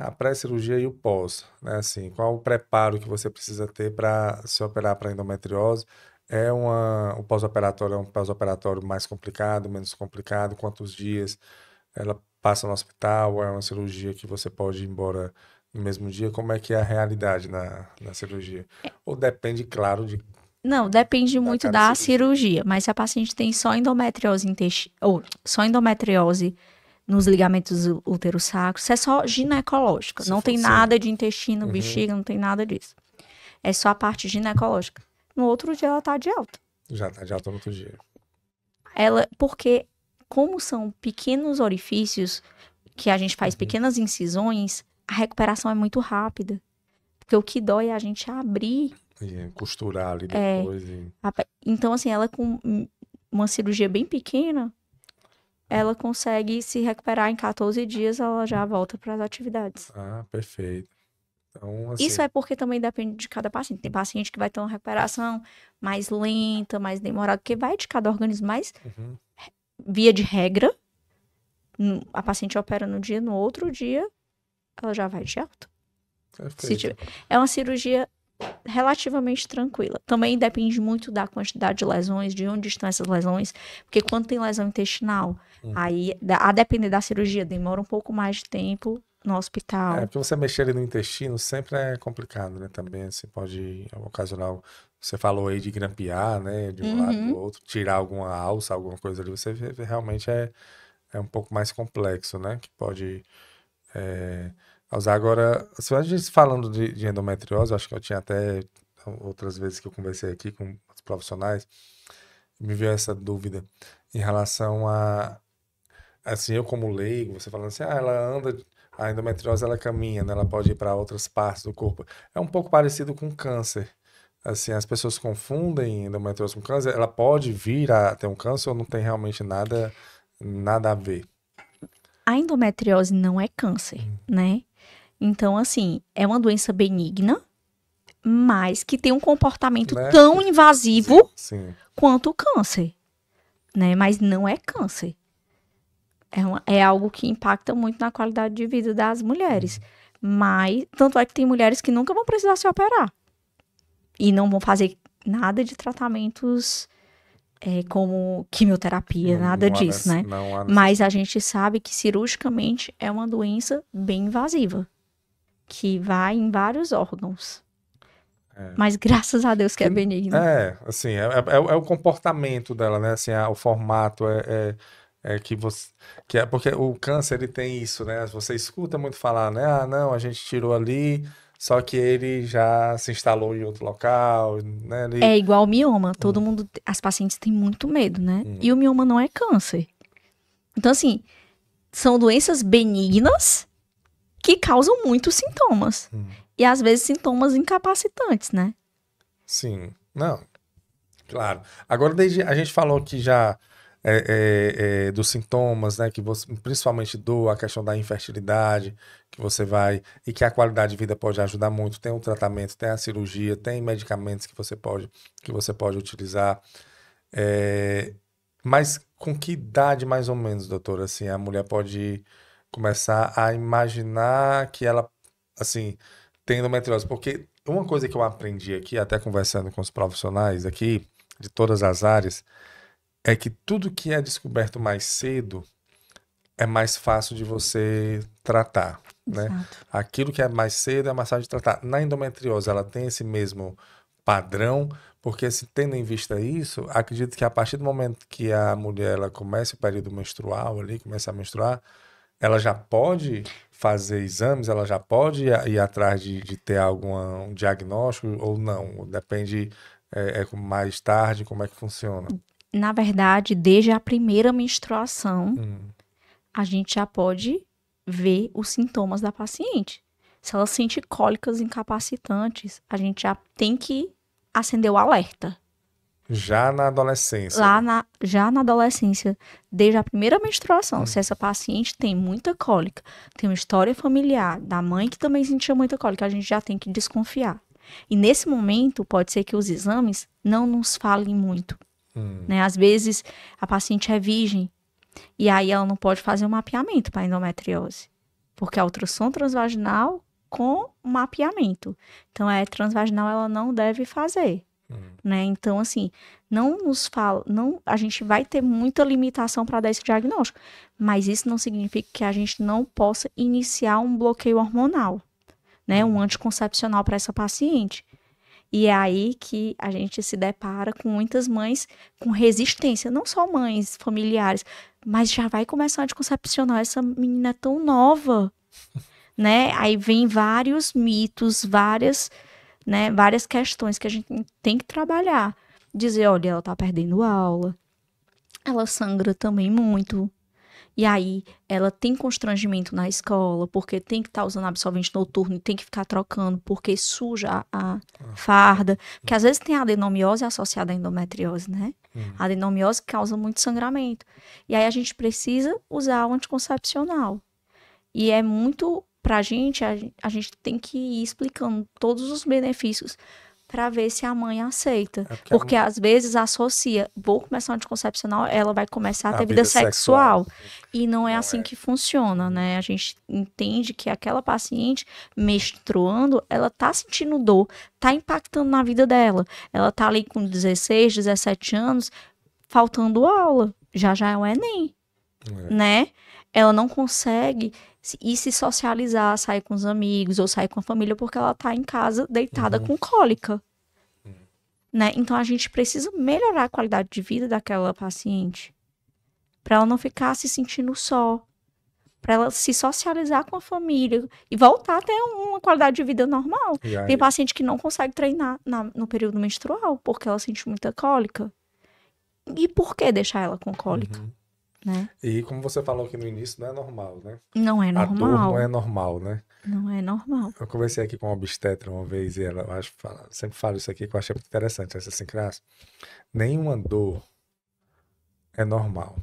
a pré-cirurgia e o pós, né? Assim, qual o preparo que você precisa ter para se operar para endometriose? O pós-operatório é um pós-operatório mais complicado, menos complicado? Quantos dias ela passa no hospital? É uma cirurgia que você pode ir embora no mesmo dia? Como é que é a realidade na cirurgia? Ou depende, claro, Não, depende da muito cada da cirurgia. cirurgia, mas se a paciente tem só endometriose ou só endometriose nos ligamentos útero-sacro, isso é só ginecológica, Se não for, tem sim. nada de intestino, bexiga, não tem nada disso. É só a parte ginecológica. No outro dia ela tá de alta. Já tá de alta no outro dia. Porque como são pequenos orifícios que a gente faz pequenas incisões, a recuperação é muito rápida. Porque o que dói é a gente abrir. E costurar ali depois. Então, assim, ela com uma cirurgia bem pequena, ela consegue se recuperar em 14 dias, ela já volta para as atividades. Perfeito. Então, Isso assim, é porque também depende de cada paciente. Tem paciente que vai ter uma recuperação mais lenta, mais demorada, porque vai de cada organismo. Mas, via de regra, a paciente opera no dia, no outro dia, ela já vai de alta. perfeito. É uma cirurgia relativamente tranquila. Também depende muito da quantidade de lesões, de onde estão essas lesões, porque quando tem lesão intestinal, aí, a depender da cirurgia, demora um pouco mais de tempo no hospital. Porque você mexer ali no intestino sempre é complicado, né? Também você pode ocasionar. Você falou aí de grampear, né? De um lado do outro, tirar alguma alça, alguma coisa ali. Você vê, realmente é um pouco mais complexo, né? Que pode causar. Agora, se a gente falando de endometriose, acho que eu tinha até outras vezes que eu conversei aqui com os profissionais, me veio essa dúvida em relação assim, eu como leigo, você falando assim, ela anda, a endometriose ela caminha, né? Ela pode ir para outras partes do corpo. É um pouco parecido com câncer. Assim, as pessoas confundem endometriose com câncer. Ela pode vir a ter um câncer ou não tem realmente nada a ver? A endometriose não é câncer, né? Então, assim, é uma doença benigna, mas que tem um comportamento Né? tão invasivo Sim. quanto o câncer, né? Mas não é câncer. É algo que impacta muito na qualidade de vida das mulheres. Mas, tanto é que tem mulheres que nunca vão precisar se operar. E não vão fazer nada de tratamentos como quimioterapia, nada disso, né? Não há Mas a gente sabe que cirurgicamente é uma doença bem invasiva, que vai em vários órgãos. Mas graças a Deus que é benigna. Assim, é o comportamento dela, né? Assim, o formato que você. Porque o câncer ele tem isso, né? Você escuta muito falar, né? Ah, não, a gente tirou ali, só que ele já se instalou em outro local, né? É igual o mioma. Todo mundo, as pacientes têm muito medo, né? E o mioma não é câncer. Então, assim, são doenças benignas que causam muitos sintomas. E às vezes sintomas incapacitantes, né? Sim, não, claro. Agora, a gente falou que já dos sintomas, né? Que você, principalmente a questão da infertilidade, que você vai, e que a qualidade de vida pode ajudar muito. Tem o tratamento, tem a cirurgia, tem medicamentos que você pode utilizar. Mas com que idade, mais ou menos, doutora, assim, a mulher pode começar a imaginar que ela, assim, tem endometriose? Porque uma coisa que eu aprendi aqui, até conversando com os profissionais aqui, de todas as áreas, é que tudo que é descoberto mais cedo é mais fácil de você tratar, né? Exato. Aquilo que é mais cedo é mais fácil de tratar. Na endometriose, ela tem esse mesmo padrão, porque se tendo em vista isso, acredito que a partir do momento que a mulher ela começa o período menstrual ali, começa a menstruar, ela já pode fazer exames, ela já pode ir atrás de ter um diagnóstico ou não? Depende, mais tarde, como é que funciona? Na verdade, desde a primeira menstruação, a gente já pode ver os sintomas da paciente. Se ela sente cólicas incapacitantes, a gente já tem que acender o alerta. Já na adolescência. Já na adolescência, desde a primeira menstruação, se essa paciente tem muita cólica, tem uma história familiar da mãe que também sentia muita cólica, a gente já tem que desconfiar. E nesse momento, pode ser que os exames não nos falem muito. Né? Às vezes, a paciente é virgem, e aí ela não pode fazer um mapeamento para endometriose, porque é ultrassom transvaginal com mapeamento. Então, transvaginal ela não deve fazer. Né? Então, assim, não nos fala, a gente vai ter muita limitação para dar esse diagnóstico, mas isso não significa que a gente não possa iniciar um bloqueio hormonal, né? Um anticoncepcional para essa paciente. E é aí que a gente se depara com muitas mães com resistência, não só mães familiares, mas já vai começar a anticoncepcional, essa menina é tão nova, né? Aí vem vários mitos, várias questões que a gente tem que trabalhar. Dizer, olha, ela tá perdendo aula, ela sangra também muito, e aí ela tem constrangimento na escola, porque tem que estar usando absorvente noturno e tem que ficar trocando, porque suja a farda, porque às vezes tem adenomiose associada à endometriose, né? A adenomiose causa muito sangramento. E aí a gente precisa usar o anticoncepcional. E é muito... Pra gente, a gente tem que ir explicando todos os benefícios para ver se a mãe aceita. Porque às vezes associa, vou começar um anticoncepcional, ela vai começar a ter vida sexual. E não é assim que funciona, né? A gente entende que aquela paciente menstruando, ela tá sentindo dor, tá impactando na vida dela. Ela tá ali com 16, 17 anos, faltando aula. Já é o Enem, né? Ela não consegue ir se socializar, sair com os amigos ou sair com a família porque ela tá em casa deitada com cólica. Né? Então a gente precisa melhorar a qualidade de vida daquela paciente para ela não ficar se sentindo só, para ela se socializar com a família e voltar a ter uma qualidade de vida normal. Tem paciente que não consegue treinar no período menstrual porque ela sente muita cólica. E por que deixar ela com cólica? Né? E como você falou aqui no início, não é normal, né? Não é normal. A dor não é normal, né? Não é normal. Eu conversei aqui com uma obstetra uma vez e ela, sempre falo isso aqui que eu achei muito interessante. Essa assim, Crasso, nenhuma dor é normal,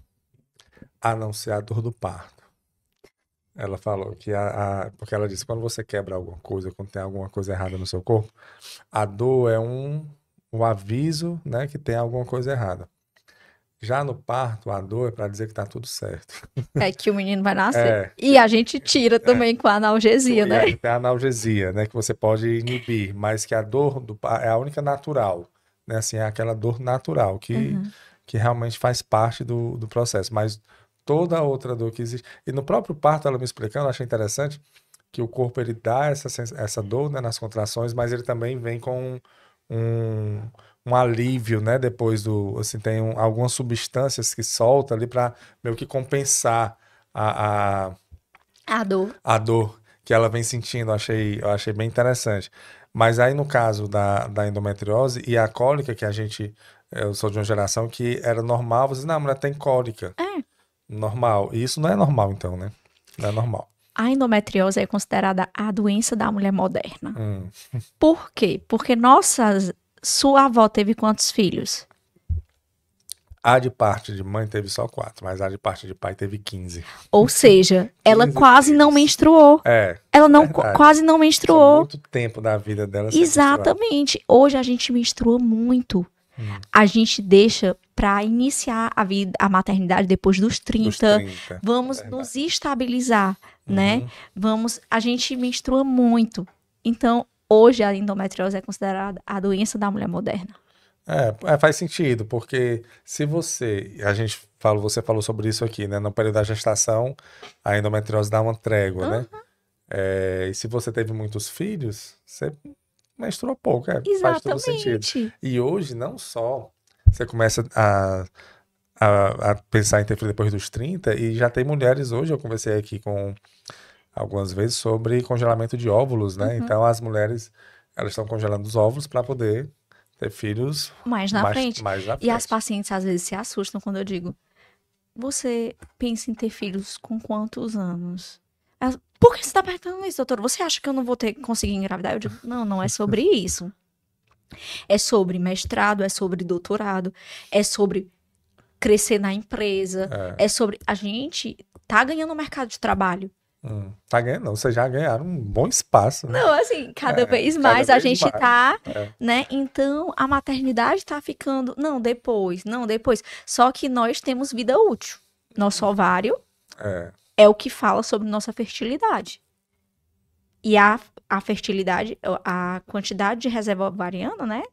a não ser a dor do parto. Ela falou que porque ela disse, quando você quebra alguma coisa, quando tem alguma coisa errada no seu corpo, a dor é um aviso, né, que tem alguma coisa errada. Já no parto, a dor é para dizer que tá tudo certo. É que o menino vai nascer. E a gente tira também com a analgesia, né? Tem a analgesia, né? Que você pode inibir, mas que a dor do parto é a única natural, né? Assim, é aquela dor natural que que realmente faz parte do processo. Mas toda outra dor que existe. E no próprio parto, ela me explicando, eu achei interessante que o corpo ele dá essa dor, né, nas contrações, mas ele também vem com um, um alívio, né? Depois do. Assim, tem algumas substâncias que solta ali para meio que compensar a, a, A dor. a dor que ela vem sentindo. Eu achei bem interessante. Mas aí no caso da endometriose e a cólica, que a gente. Eu sou de uma geração que era normal, você, não, a mulher tem cólica. É. Normal. E isso não é normal, então, né? Não é normal. A endometriose é considerada a doença da mulher moderna. Hum. Por quê? Porque sua avó teve quantos filhos? A de parte de mãe teve só 4, mas a de parte de pai teve 15. Ou seja, ela 15 quase não filhos. menstruou. É, Ela não verdade. quase não Passou menstruou. muito tempo da vida dela sem menstruar. Exatamente. Hoje a gente menstrua muito. A gente deixa para iniciar a maternidade depois dos 30. Dos 30. Vamos nos estabilizar, né? A gente menstrua muito. Então, hoje a endometriose é considerada a doença da mulher moderna. Faz sentido, porque se você falou sobre isso aqui, né? No período da gestação, a endometriose dá uma trégua, né? E se você teve muitos filhos, você menstrua pouco, faz todo sentido. Exatamente. E hoje, não só você começa a pensar em ter filho depois dos 30, e já tem mulheres hoje, eu conversei aqui com algumas vezes sobre congelamento de óvulos, né? Então as mulheres, elas estão congelando os óvulos para poder ter filhos Mais na frente. mais na E as frente. pacientes às vezes se assustam quando eu digo: você pensa em ter filhos com quantos anos? Elas, por que você está perguntando isso, doutor? Você acha que eu não vou conseguir engravidar? Eu digo: não é sobre isso. É sobre mestrado, é sobre doutorado, é sobre crescer na empresa, é sobre... A gente tá ganhando o mercado de trabalho. Tá ganhando, não, vocês já ganharam um bom espaço, né? Não, assim, cada vez mais a gente mais. tá, né? Então, a maternidade tá ficando... Não, depois. Só que nós temos vida útil. Nosso ovário é o que fala sobre nossa fertilidade. E a fertilidade, a quantidade de reserva ovariana, né?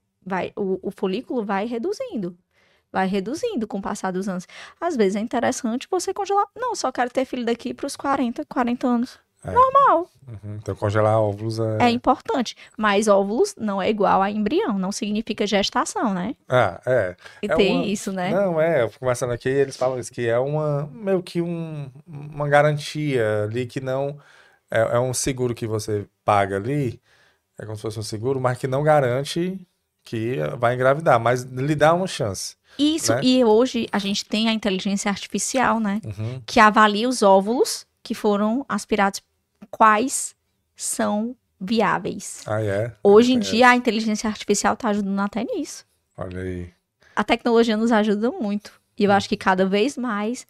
O folículo vai reduzindo. Vai reduzindo com o passar dos anos. Às vezes é interessante você congelar. Não, só quero ter filho daqui para os 40 anos. Normal. Então, congelar óvulos é importante. Mas óvulos não é igual a embrião. Não significa gestação, né? E tem isso, né? Não, eu fico conversando aqui e eles falam isso, que é meio que uma garantia ali que não... É um seguro que você paga ali, é como se fosse um seguro, mas que não garante que vai engravidar, mas lhe dá uma chance. Isso, né? E hoje a gente tem a inteligência artificial, né? Que avalia os óvulos que foram aspirados, quais são viáveis. Hoje em dia a inteligência artificial tá ajudando até nisso. Olha aí. A tecnologia nos ajuda muito. E eu acho que cada vez mais,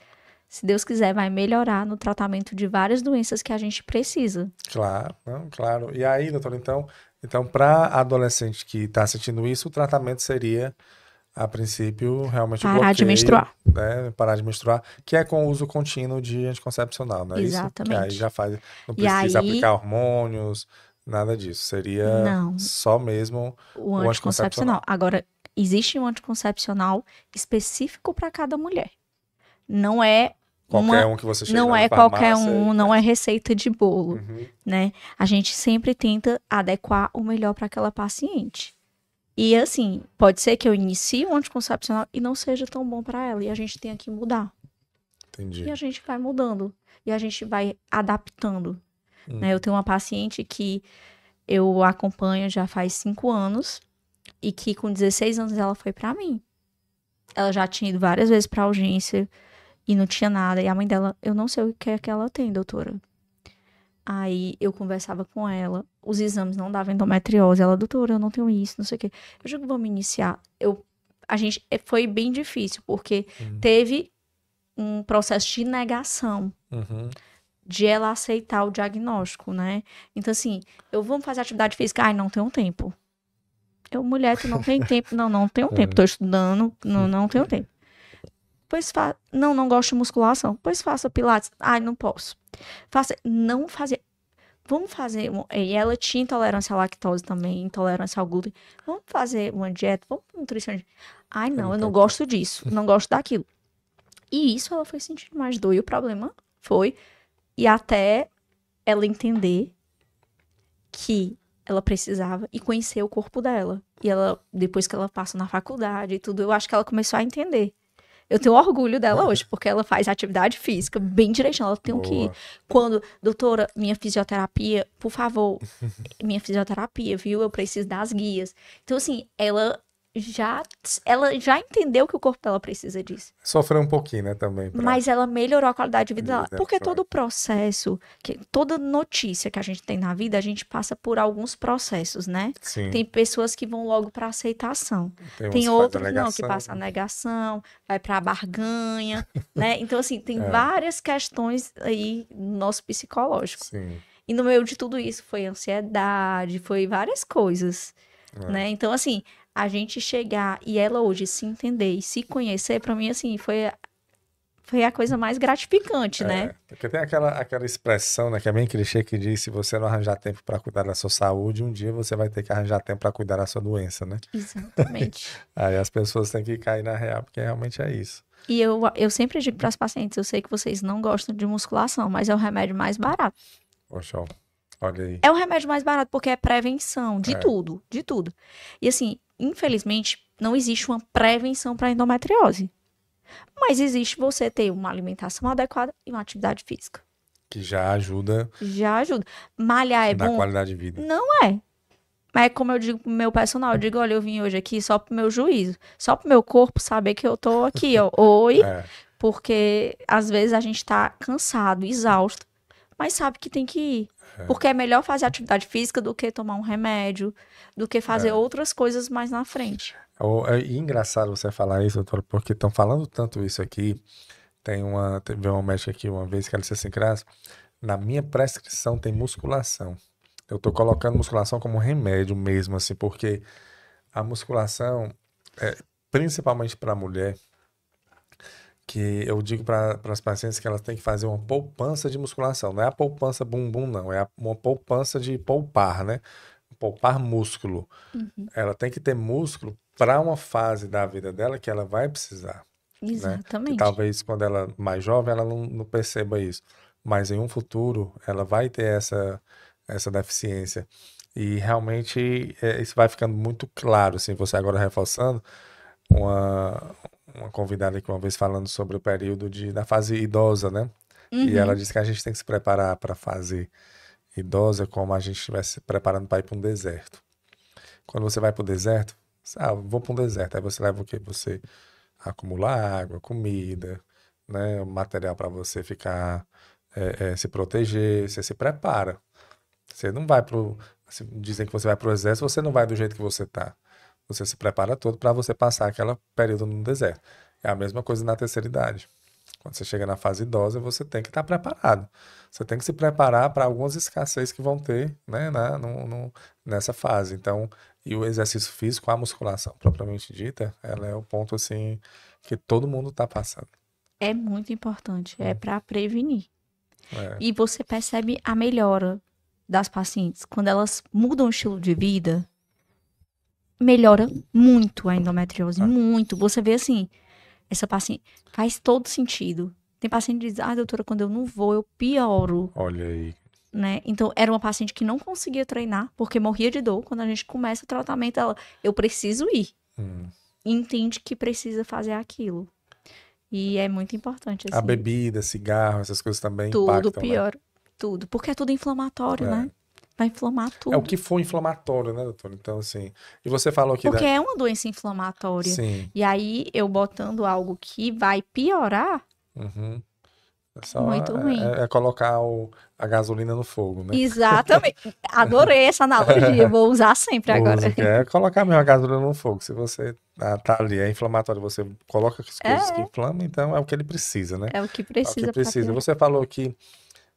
se Deus quiser, vai melhorar no tratamento de várias doenças que a gente precisa. Claro, não, claro. E aí, doutor, então para adolescente que está sentindo isso, o tratamento seria, a princípio, realmente Parar bloqueio, de menstruar. Né? Parar de menstruar, que é com o uso contínuo de anticoncepcional, não é Exatamente. isso? Que aí já faz, não precisa aplicar hormônios, nada disso. Seria só mesmo o anticoncepcional. Agora, existe um anticoncepcional específico para cada mulher. Não é qualquer um que você chega não na é farmácia, qualquer um, não é receita de bolo, né? A gente sempre tenta adequar o melhor para aquela paciente. E assim, pode ser que eu inicie um anticoncepcional e não seja tão bom para ela, e a gente tenha que mudar. Entendi. E a gente vai mudando, e a gente vai adaptando. Né? Eu tenho uma paciente que eu acompanho já faz 5 anos, e que com 16 anos ela foi para mim. Ela já tinha ido várias vezes para urgência, e não tinha nada. E a mãe dela, eu não sei o que é que ela tem, doutora. Aí eu conversava com ela, os exames não davam endometriose. Ela, doutora, eu não tenho isso, não sei o quê. Eu digo, vamos iniciar. Foi bem difícil, porque teve um processo de negação de ela aceitar o diagnóstico, né? Então, assim, vamos fazer atividade física. Ai, não tenho tempo. Mulher, tu não tem tempo. Não tenho tempo. Tô estudando, não tenho tempo. Pois não gosto de musculação. Pois faça pilates. Ai, não posso. Não fazer. vamos fazer. E ela tinha intolerância à lactose também, intolerância ao glúten. Vamos fazer uma dieta, vamos para nutricionista. Ai, não, eu não gosto disso, não gosto daquilo. E isso ela foi sentindo mais dor. E o problema foi, e até ela entender que ela precisava e conhecer o corpo dela. E ela, depois que ela passa na faculdade e tudo, eu acho que ela começou a entender. Eu tenho orgulho dela hoje, porque ela faz atividade física bem direitinho. Ela tem que ir. Quando, doutora, minha fisioterapia, por favor, minha fisioterapia, viu? Eu preciso das guias. Então, assim, ela já entendeu que o corpo dela precisa disso. Sofreu um pouquinho, né, também. Mas ela melhorou a qualidade de vida dela. Porque todo o processo, toda notícia que a gente tem na vida, a gente passa por alguns processos, né? Sim. Tem pessoas que vão logo para aceitação. Tem outros não, que passam a negação, vai para a barganha, né? Então, assim, tem várias questões aí no nosso psicológico. Sim. E no meio de tudo isso foi ansiedade, foi várias coisas, né? Então, assim, a gente chegar e ela hoje se entender e se conhecer, pra mim, assim, foi a coisa mais gratificante, né? Porque tem aquela expressão, né, que é bem clichê, que diz: se você não arranjar tempo para cuidar da sua saúde, um dia você vai ter que arranjar tempo para cuidar da sua doença, né? Exatamente. Aí as pessoas têm que cair na real, porque realmente é isso. E eu sempre digo para as pacientes, eu sei que vocês não gostam de musculação, mas é o remédio mais barato. Poxa, olha aí. É o remédio mais barato porque é prevenção de tudo, de tudo. E assim, infelizmente, não existe uma prevenção para endometriose. Mas existe você ter uma alimentação adequada e uma atividade física. Que já ajuda. Já ajuda. Malhar é bom? Na qualidade de vida. Não é. Mas é como eu digo pro meu personal, eu digo, olha, eu vim hoje aqui só pro meu juízo. Só pro meu corpo saber que eu tô aqui, ó. Oi. Porque às vezes a gente tá cansado, exausto, mas sabe que tem que ir. Porque é melhor fazer atividade física do que tomar um remédio, do que fazer outras coisas mais na frente. É engraçado você falar isso, doutora, porque estão falando tanto isso aqui. Teve uma médica aqui uma vez que ela disse assim: Cras, na minha prescrição tem musculação. Eu tô colocando musculação como remédio mesmo, assim, porque a musculação, principalmente para a mulher, que eu digo para as pacientes que elas têm que fazer uma poupança de musculação. Não é a poupança bumbum, não. É uma poupança de poupar, né? Poupar músculo. Ela tem que ter músculo para uma fase da vida dela que ela vai precisar. Exatamente. Né? Que talvez quando ela é mais jovem ela não perceba isso. Mas em um futuro ela vai ter essa deficiência. E realmente isso vai ficando muito claro. Assim, você agora reforçando, uma convidada aqui uma vez falando sobre o período da fase idosa, né? E ela disse que a gente tem que se preparar para a fase idosa como a gente estivesse se preparando para ir para um deserto. Quando você vai para o deserto, vou para um deserto, aí você leva o quê? Você acumular água, comida, né? Material para você ficar, se proteger, você se prepara. Você não vai dizem que você vai para o exército, você não vai do jeito que você está. Você se prepara todo para você passar aquele período no deserto. É a mesma coisa na terceira idade. Quando você chega na fase idosa, você tem que estar preparado. Você tem que se preparar para algumas escassez que vão ter, né, nessa fase. Então, e o exercício físico, a musculação propriamente dita, ela é o ponto assim que todo mundo está passando. É muito importante, é para prevenir. E você percebe a melhora das pacientes quando elas mudam o estilo de vida. Melhora muito a endometriose, muito. Você vê assim, essa paciente faz todo sentido. Tem paciente que diz, doutora, quando eu não vou, eu pioro. Olha aí. Né? Então, era uma paciente que não conseguia treinar, porque morria de dor. Quando a gente começa o tratamento, eu preciso ir. E entende que precisa fazer aquilo. E é muito importante, assim. A bebida, cigarro, essas coisas também impactam, tudo pior, né? Tudo. Porque é tudo inflamatório, né? Vai inflamar tudo. É o que for inflamatório, né, doutor? Então, assim... E você falou que... Porque é uma doença inflamatória. Sim. E aí, eu botando algo que vai piorar... Muito ruim. É colocar a gasolina no fogo, né? Exatamente. Adorei essa analogia. Vou usar sempre agora. É colocar mesmo a gasolina no fogo. Se você tá ali, é inflamatório, você coloca as coisas que inflamam, então é o que ele precisa, né? É o que precisa. Você falou que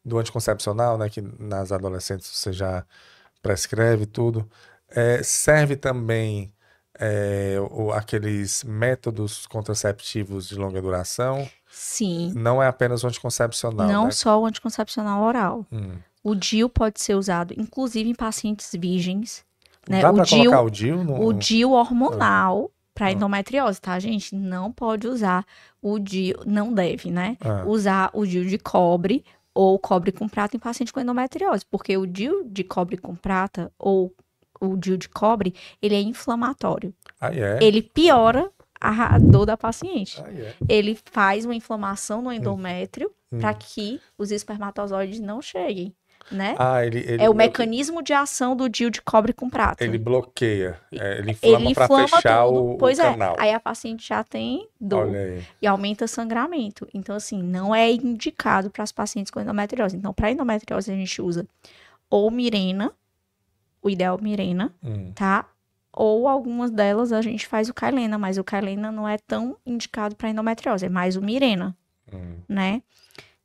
do anticoncepcional, né, que nas adolescentes você já prescreve tudo, serve também aqueles métodos contraceptivos de longa duração? Sim. Não é apenas o anticoncepcional, Não né? só o anticoncepcional oral. O DIU pode ser usado, inclusive, em pacientes virgens, né? Dá pra colocar o DIU O DIU hormonal para endometriose, tá, gente? Não pode usar o DIU, não deve, né? Usar o DIU de cobre ou cobre com prata em paciente com endometriose, porque o DIU de cobre com prata ou o DIU de cobre, ele é inflamatório. Ele piora a dor da paciente. Ele faz uma inflamação no endométrio para que os espermatozoides não cheguem, né? É o mecanismo de ação do DIU de cobre com prata. Ele bloqueia, ele inflama para fechar o canal. Aí a paciente já tem dor e aumenta sangramento. Então, assim, não é indicado para as pacientes com endometriose. Então, para endometriose, a gente usa ou Mirena, o ideal Mirena, tá? Ou algumas delas a gente faz o Cailena, mas o Cailena não é tão indicado para endometriose, é mais o Mirena, né?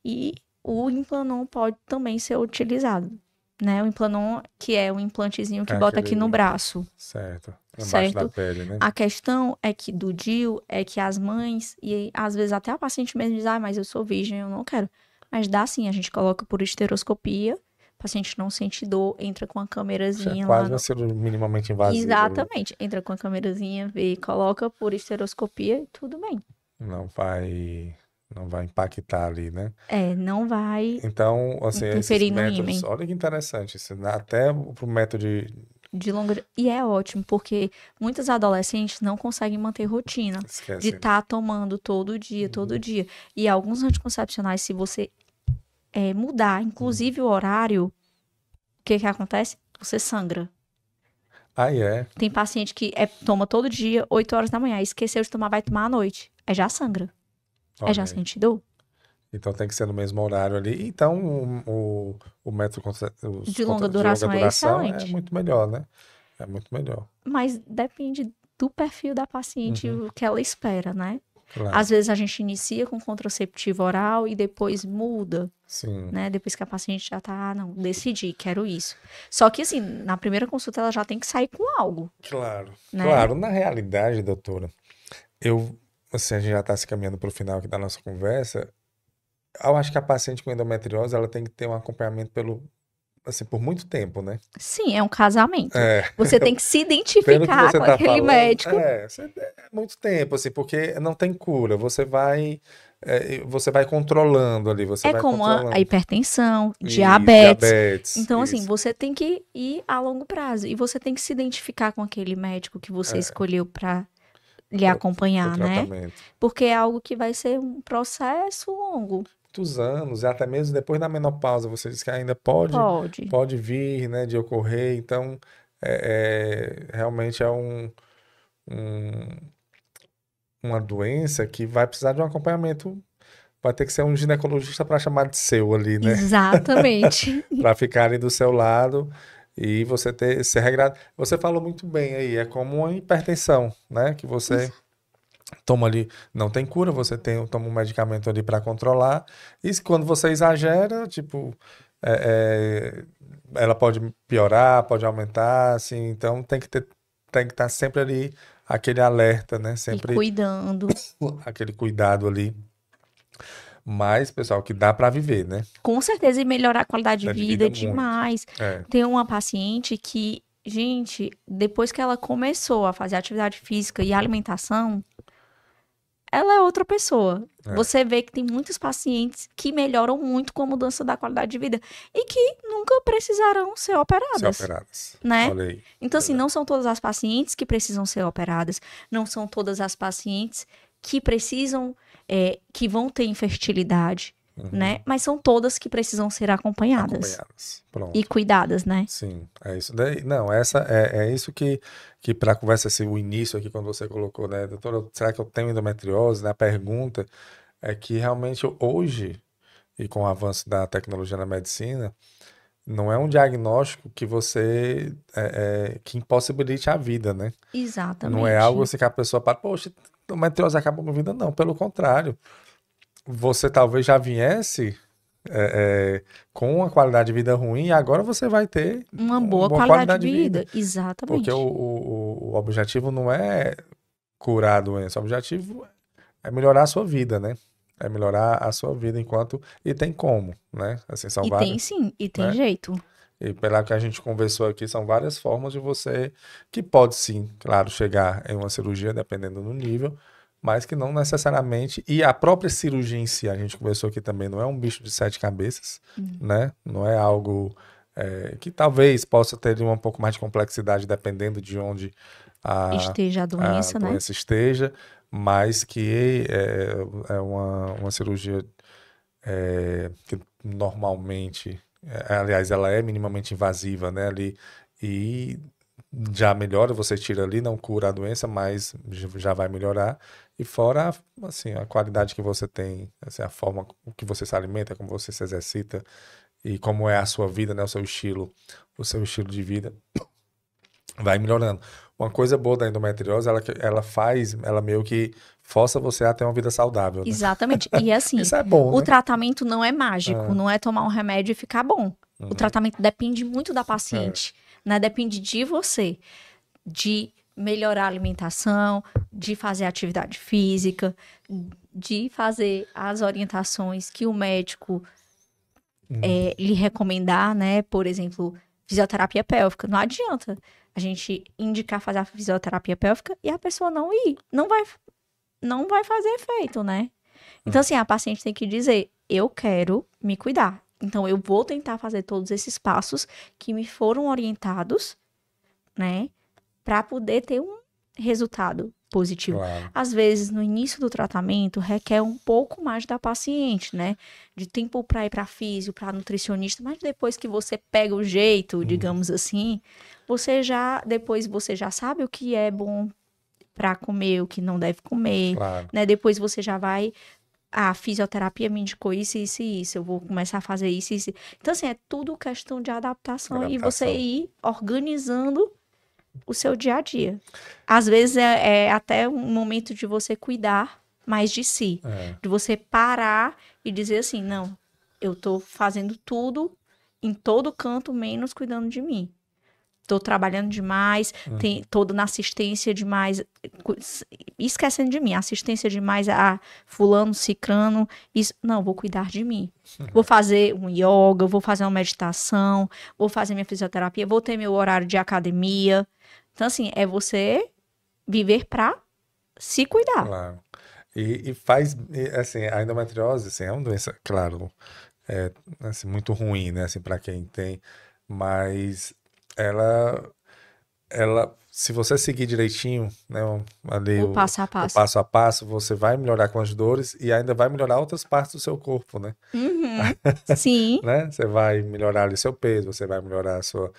E o Implanon pode também ser utilizado, né? O Implanon, que é um implantezinho que bota aqui no braço. Certo. Embaixo da pele, né? A questão é que do DIU é que as mães, e às vezes até a paciente mesmo diz, mas eu sou virgem, eu não quero. Mas dá sim, a gente coloca por esteroscopia, o paciente não sente dor, entra com a câmerazinha quase vai ser minimamente invasivo. Exatamente. Entra com a câmerazinha, vê, coloca por estereoscopia e tudo bem. Não vai impactar ali, né? Não vai então, assim, interferir esses no métodos, ímen. olha que interessante, isso, até pro método de longa... E é ótimo, porque muitos adolescentes não conseguem manter rotina de estar tomando todo dia. E alguns anticoncepcionais, se você mudar, inclusive o horário, o que acontece? Você sangra. Tem paciente que toma todo dia, 8 horas da manhã, esqueceu de tomar, vai tomar à noite. Aí já sangra. Aí já sente dor. Então tem que ser no mesmo horário ali. Então o método de longa duração é excelente. É muito melhor, né? É muito melhor. Mas depende do perfil da paciente, o que ela espera, né? Claro. Às vezes a gente inicia com contraceptivo oral e depois muda. Sim. Né? Depois que a paciente já tá, não, decidi, quero isso. Só que assim, na primeira consulta ela já tem que sair com algo. Claro. Né? Claro, na realidade, doutora, assim, a gente já está se caminhando para o final aqui da nossa conversa. Eu acho que a paciente com endometriose, ela tem que ter um acompanhamento por muito tempo, né? Sim, é um casamento. Você tem que se identificar com aquele médico. É muito tempo, assim, porque não tem cura. Você vai controlando ali, você vai como controlando. A hipertensão, diabetes. Então, assim, você tem que ir a longo prazo. E você tem que se identificar com aquele médico que você escolheu para lhe acompanhar, né? Porque é algo que vai ser um processo longo. Muitos anos, e até mesmo depois da menopausa, você diz que ainda pode vir, né, de ocorrer. Então, realmente é uma doença que vai precisar de um acompanhamento. Vai ter que ser um ginecologista para chamar de seu ali, né? Exatamente. Para ficarem do seu lado e você ser regrado. Você falou muito bem aí, é como uma hipertensão, né? Que você toma ali, não tem cura, você toma um medicamento ali para controlar. E quando você exagera, tipo, ela pode piorar, pode aumentar, assim. Então tem que estar sempre ali aquele alerta, né? Sempre e cuidando. Aquele cuidado ali. Mas, pessoal, que dá para viver, né? Com certeza, e melhorar a qualidade de vida demais. Tem uma paciente que, gente, depois que ela começou a fazer atividade física e alimentação, ela é outra pessoa. Você vê que tem muitos pacientes que melhoram muito com a mudança da qualidade de vida e que nunca precisarão ser operadas. Né? Olha aí. Então, assim, não são todas as pacientes que precisam ser operadas, não são todas as pacientes que precisam, que vão ter infertilidade, né? Mas são todas que precisam ser acompanhadas. Pronto. E cuidadas, né? Sim, é isso daí. Não, é isso que para a conversa, assim, o início aqui, quando você colocou, né, doutora, será que eu tenho endometriose? Né? A pergunta é que realmente hoje, e com o avanço da tecnologia na medicina, não é um diagnóstico que você que impossibilite a vida, né? Exatamente. Não é algo assim que a pessoa para, poxa, endometriose acabou com a vida, não. Pelo contrário, você talvez já viesse com uma qualidade de vida ruim e agora você vai ter uma boa qualidade de vida. Exatamente. Porque o objetivo não é curar a doença, o objetivo é melhorar a sua vida, né? é melhorar a sua vida enquanto... E tem como, né? Assim, são E tem várias, sim, e tem né? jeito. E pela que a gente conversou aqui, são várias formas de você, que pode sim, claro, chegar em uma cirurgia, dependendo do nível, mas que não necessariamente. E a própria cirurgia em si, a gente conversou aqui também, não é um bicho de sete cabeças, né? Não é algo que talvez possa ter um pouco mais de complexidade, dependendo de onde a, Esteja a a doença, né? doença esteja, mas que é uma cirurgia que normalmente, aliás, ela é minimamente invasiva, né, ali, e já melhora, você tira ali, não cura a doença, mas já vai melhorar, e fora, assim, a qualidade que você tem, assim, a forma que você se alimenta, como você se exercita, e como é a sua vida, né, o seu estilo de vida, vai melhorando. Uma coisa boa da endometriose, ela meio que força você a ter uma vida saudável, né? Exatamente. E assim, Isso é bom, o né? tratamento não é mágico, Ah, não é tomar um remédio e ficar bom. O uhum, tratamento depende muito da é, paciente, né? Depende de você, de melhorar a alimentação, de fazer atividade física, de fazer as orientações que o médico uhum. lhe recomendar, né? Por exemplo, fisioterapia pélvica. Não adianta a gente indicar fazer a fisioterapia pélvica e a pessoa não ir, não vai fazer efeito, né? Então, assim, a paciente tem que dizer: eu quero me cuidar. Então, eu vou tentar fazer todos esses passos que me foram orientados, né? Para poder ter um resultado positivo. Claro. Às vezes, no início do tratamento, requer um pouco mais da paciente, né? De tempo para ir para físio, para nutricionista, mas depois que você pega o jeito, Uhum, digamos assim, depois você já sabe o que é bom para comer, o que não deve comer, claro. né? Depois você já vai a fisioterapia me indicou isso, isso e isso. Eu vou começar a fazer isso e isso. Então, assim, é tudo questão de adaptação e você Adaptação. ir organizando o seu dia a dia. Às vezes é até um momento de você cuidar mais de si, É. de você parar e dizer assim: não, eu tô fazendo tudo em todo canto, menos cuidando de mim. Tô trabalhando demais, Uhum. tô na assistência demais, esquecendo de mim, assistência demais a fulano, cicrano, isso, não, vou cuidar de mim. Vou fazer um yoga, vou fazer uma meditação, vou fazer minha fisioterapia, vou ter meu horário de academia. Então, assim, é você viver pra se cuidar. Claro. E faz, assim, a endometriose, assim, é uma doença, claro, assim, muito ruim, né, assim, para quem tem, mas ela, se você seguir direitinho, né, ali O passo a o passo. passo a passo, você vai melhorar com as dores e ainda vai melhorar outras partes do seu corpo, né? Uhum. Sim, Né? Você vai melhorar ali seu peso, você vai melhorar a sua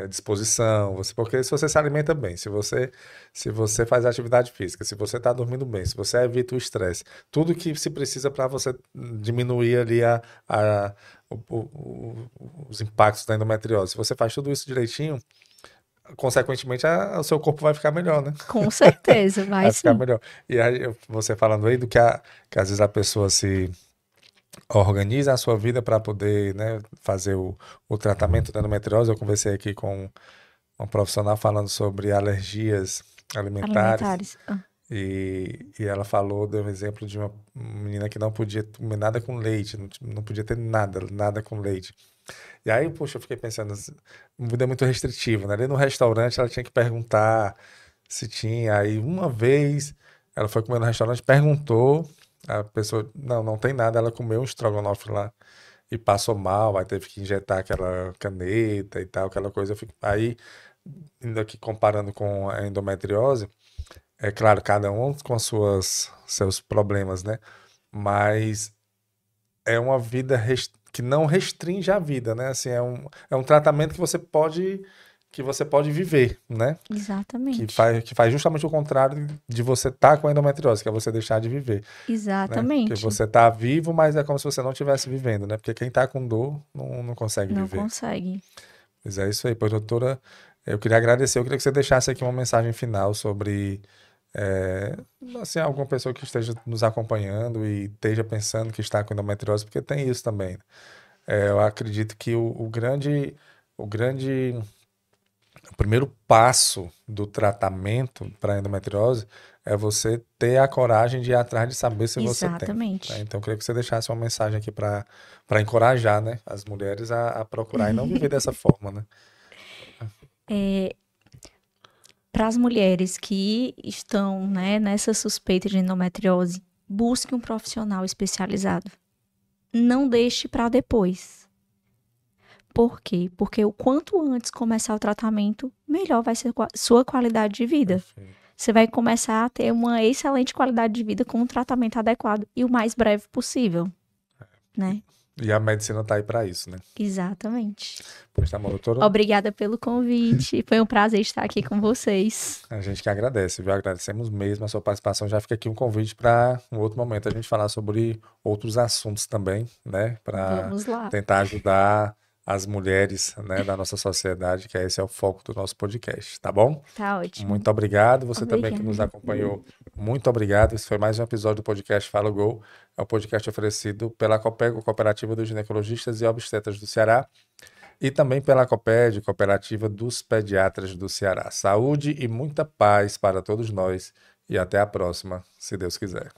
disposição, porque se você se alimenta bem, se você faz atividade física, se você está dormindo bem, se você evita o estresse, tudo que se precisa para você diminuir ali a- os impactos da endometriose, se você faz tudo isso direitinho, consequentemente o seu corpo vai ficar melhor, né? com certeza, vai Vai ficar sim. melhor. E aí, você falando aí do que às vezes a pessoa se organiza a sua vida para poder, né, fazer o tratamento da endometriose. Eu conversei aqui com um profissional falando sobre alergias alimentares Alimentares. Ah, e ela falou, deu um exemplo de uma menina que não podia comer nada com leite, não podia ter nada com leite. E aí, poxa, eu fiquei pensando, assim, vida é muito restritiva, né? Ali no restaurante ela tinha que perguntar se tinha. Aí uma vez ela foi comer no restaurante, perguntou, a pessoa, não tem nada, ela comeu um estrogonofe lá e passou mal, aí teve que injetar aquela caneta e tal, aquela coisa. Aí, ainda aqui comparando com a endometriose, é claro, cada um com as seus problemas, né? Mas é uma vida que não restringe a vida, né? Assim, é um tratamento que você pode viver, né? Que exatamente. faz, que faz justamente o contrário de você estar com a endometriose, que é você deixar de viver, né? Porque Exatamente. você está vivo, mas é como se você não estivesse vivendo, né? Porque quem está com dor não consegue Não viver. consegue. Mas é isso aí, pois, doutora, eu queria agradecer, eu queria que você deixasse aqui uma mensagem final sobre, é, assim, alguma pessoa que esteja nos acompanhando e esteja pensando que está com endometriose, porque tem isso também. Eu acredito que o grande o primeiro passo do tratamento para endometriose é você ter a coragem de ir atrás de saber se você tem. Exatamente. Né? Então, eu queria que você deixasse uma mensagem aqui para encorajar, né, as mulheres a procurar e não viver dessa forma, né? Para as mulheres que estão, né, nessa suspeita de endometriose, busque um profissional especializado. Não deixe para depois. Por quê? Porque o quanto antes começar o tratamento, melhor vai ser sua qualidade de vida. Perfeito. Você vai começar a ter uma excelente qualidade de vida com um tratamento adequado e o mais breve possível, né? E a medicina tá aí para isso, né? Exatamente. Pois tá bom, doutora. Obrigada pelo convite. Foi um prazer estar aqui com vocês. A gente que agradece, viu? Agradecemos mesmo a sua participação. Já fica aqui um convite para um outro momento a gente falar sobre outros assuntos também, né? Para Vamos lá. tentar ajudar as mulheres, né, da nossa sociedade, que esse é o foco do nosso podcast, tá bom? Tá ótimo. Muito obrigado. Você também que Obrigada. nos acompanhou, muito obrigado. Esse foi mais um episódio do podcast Fala Go. É um podcast oferecido pela Copego, Cooperativa dos Ginecologistas e Obstetras do Ceará, e também pela COPED, Cooperativa dos Pediatras do Ceará. Saúde e muita paz para todos nós e até a próxima, se Deus quiser.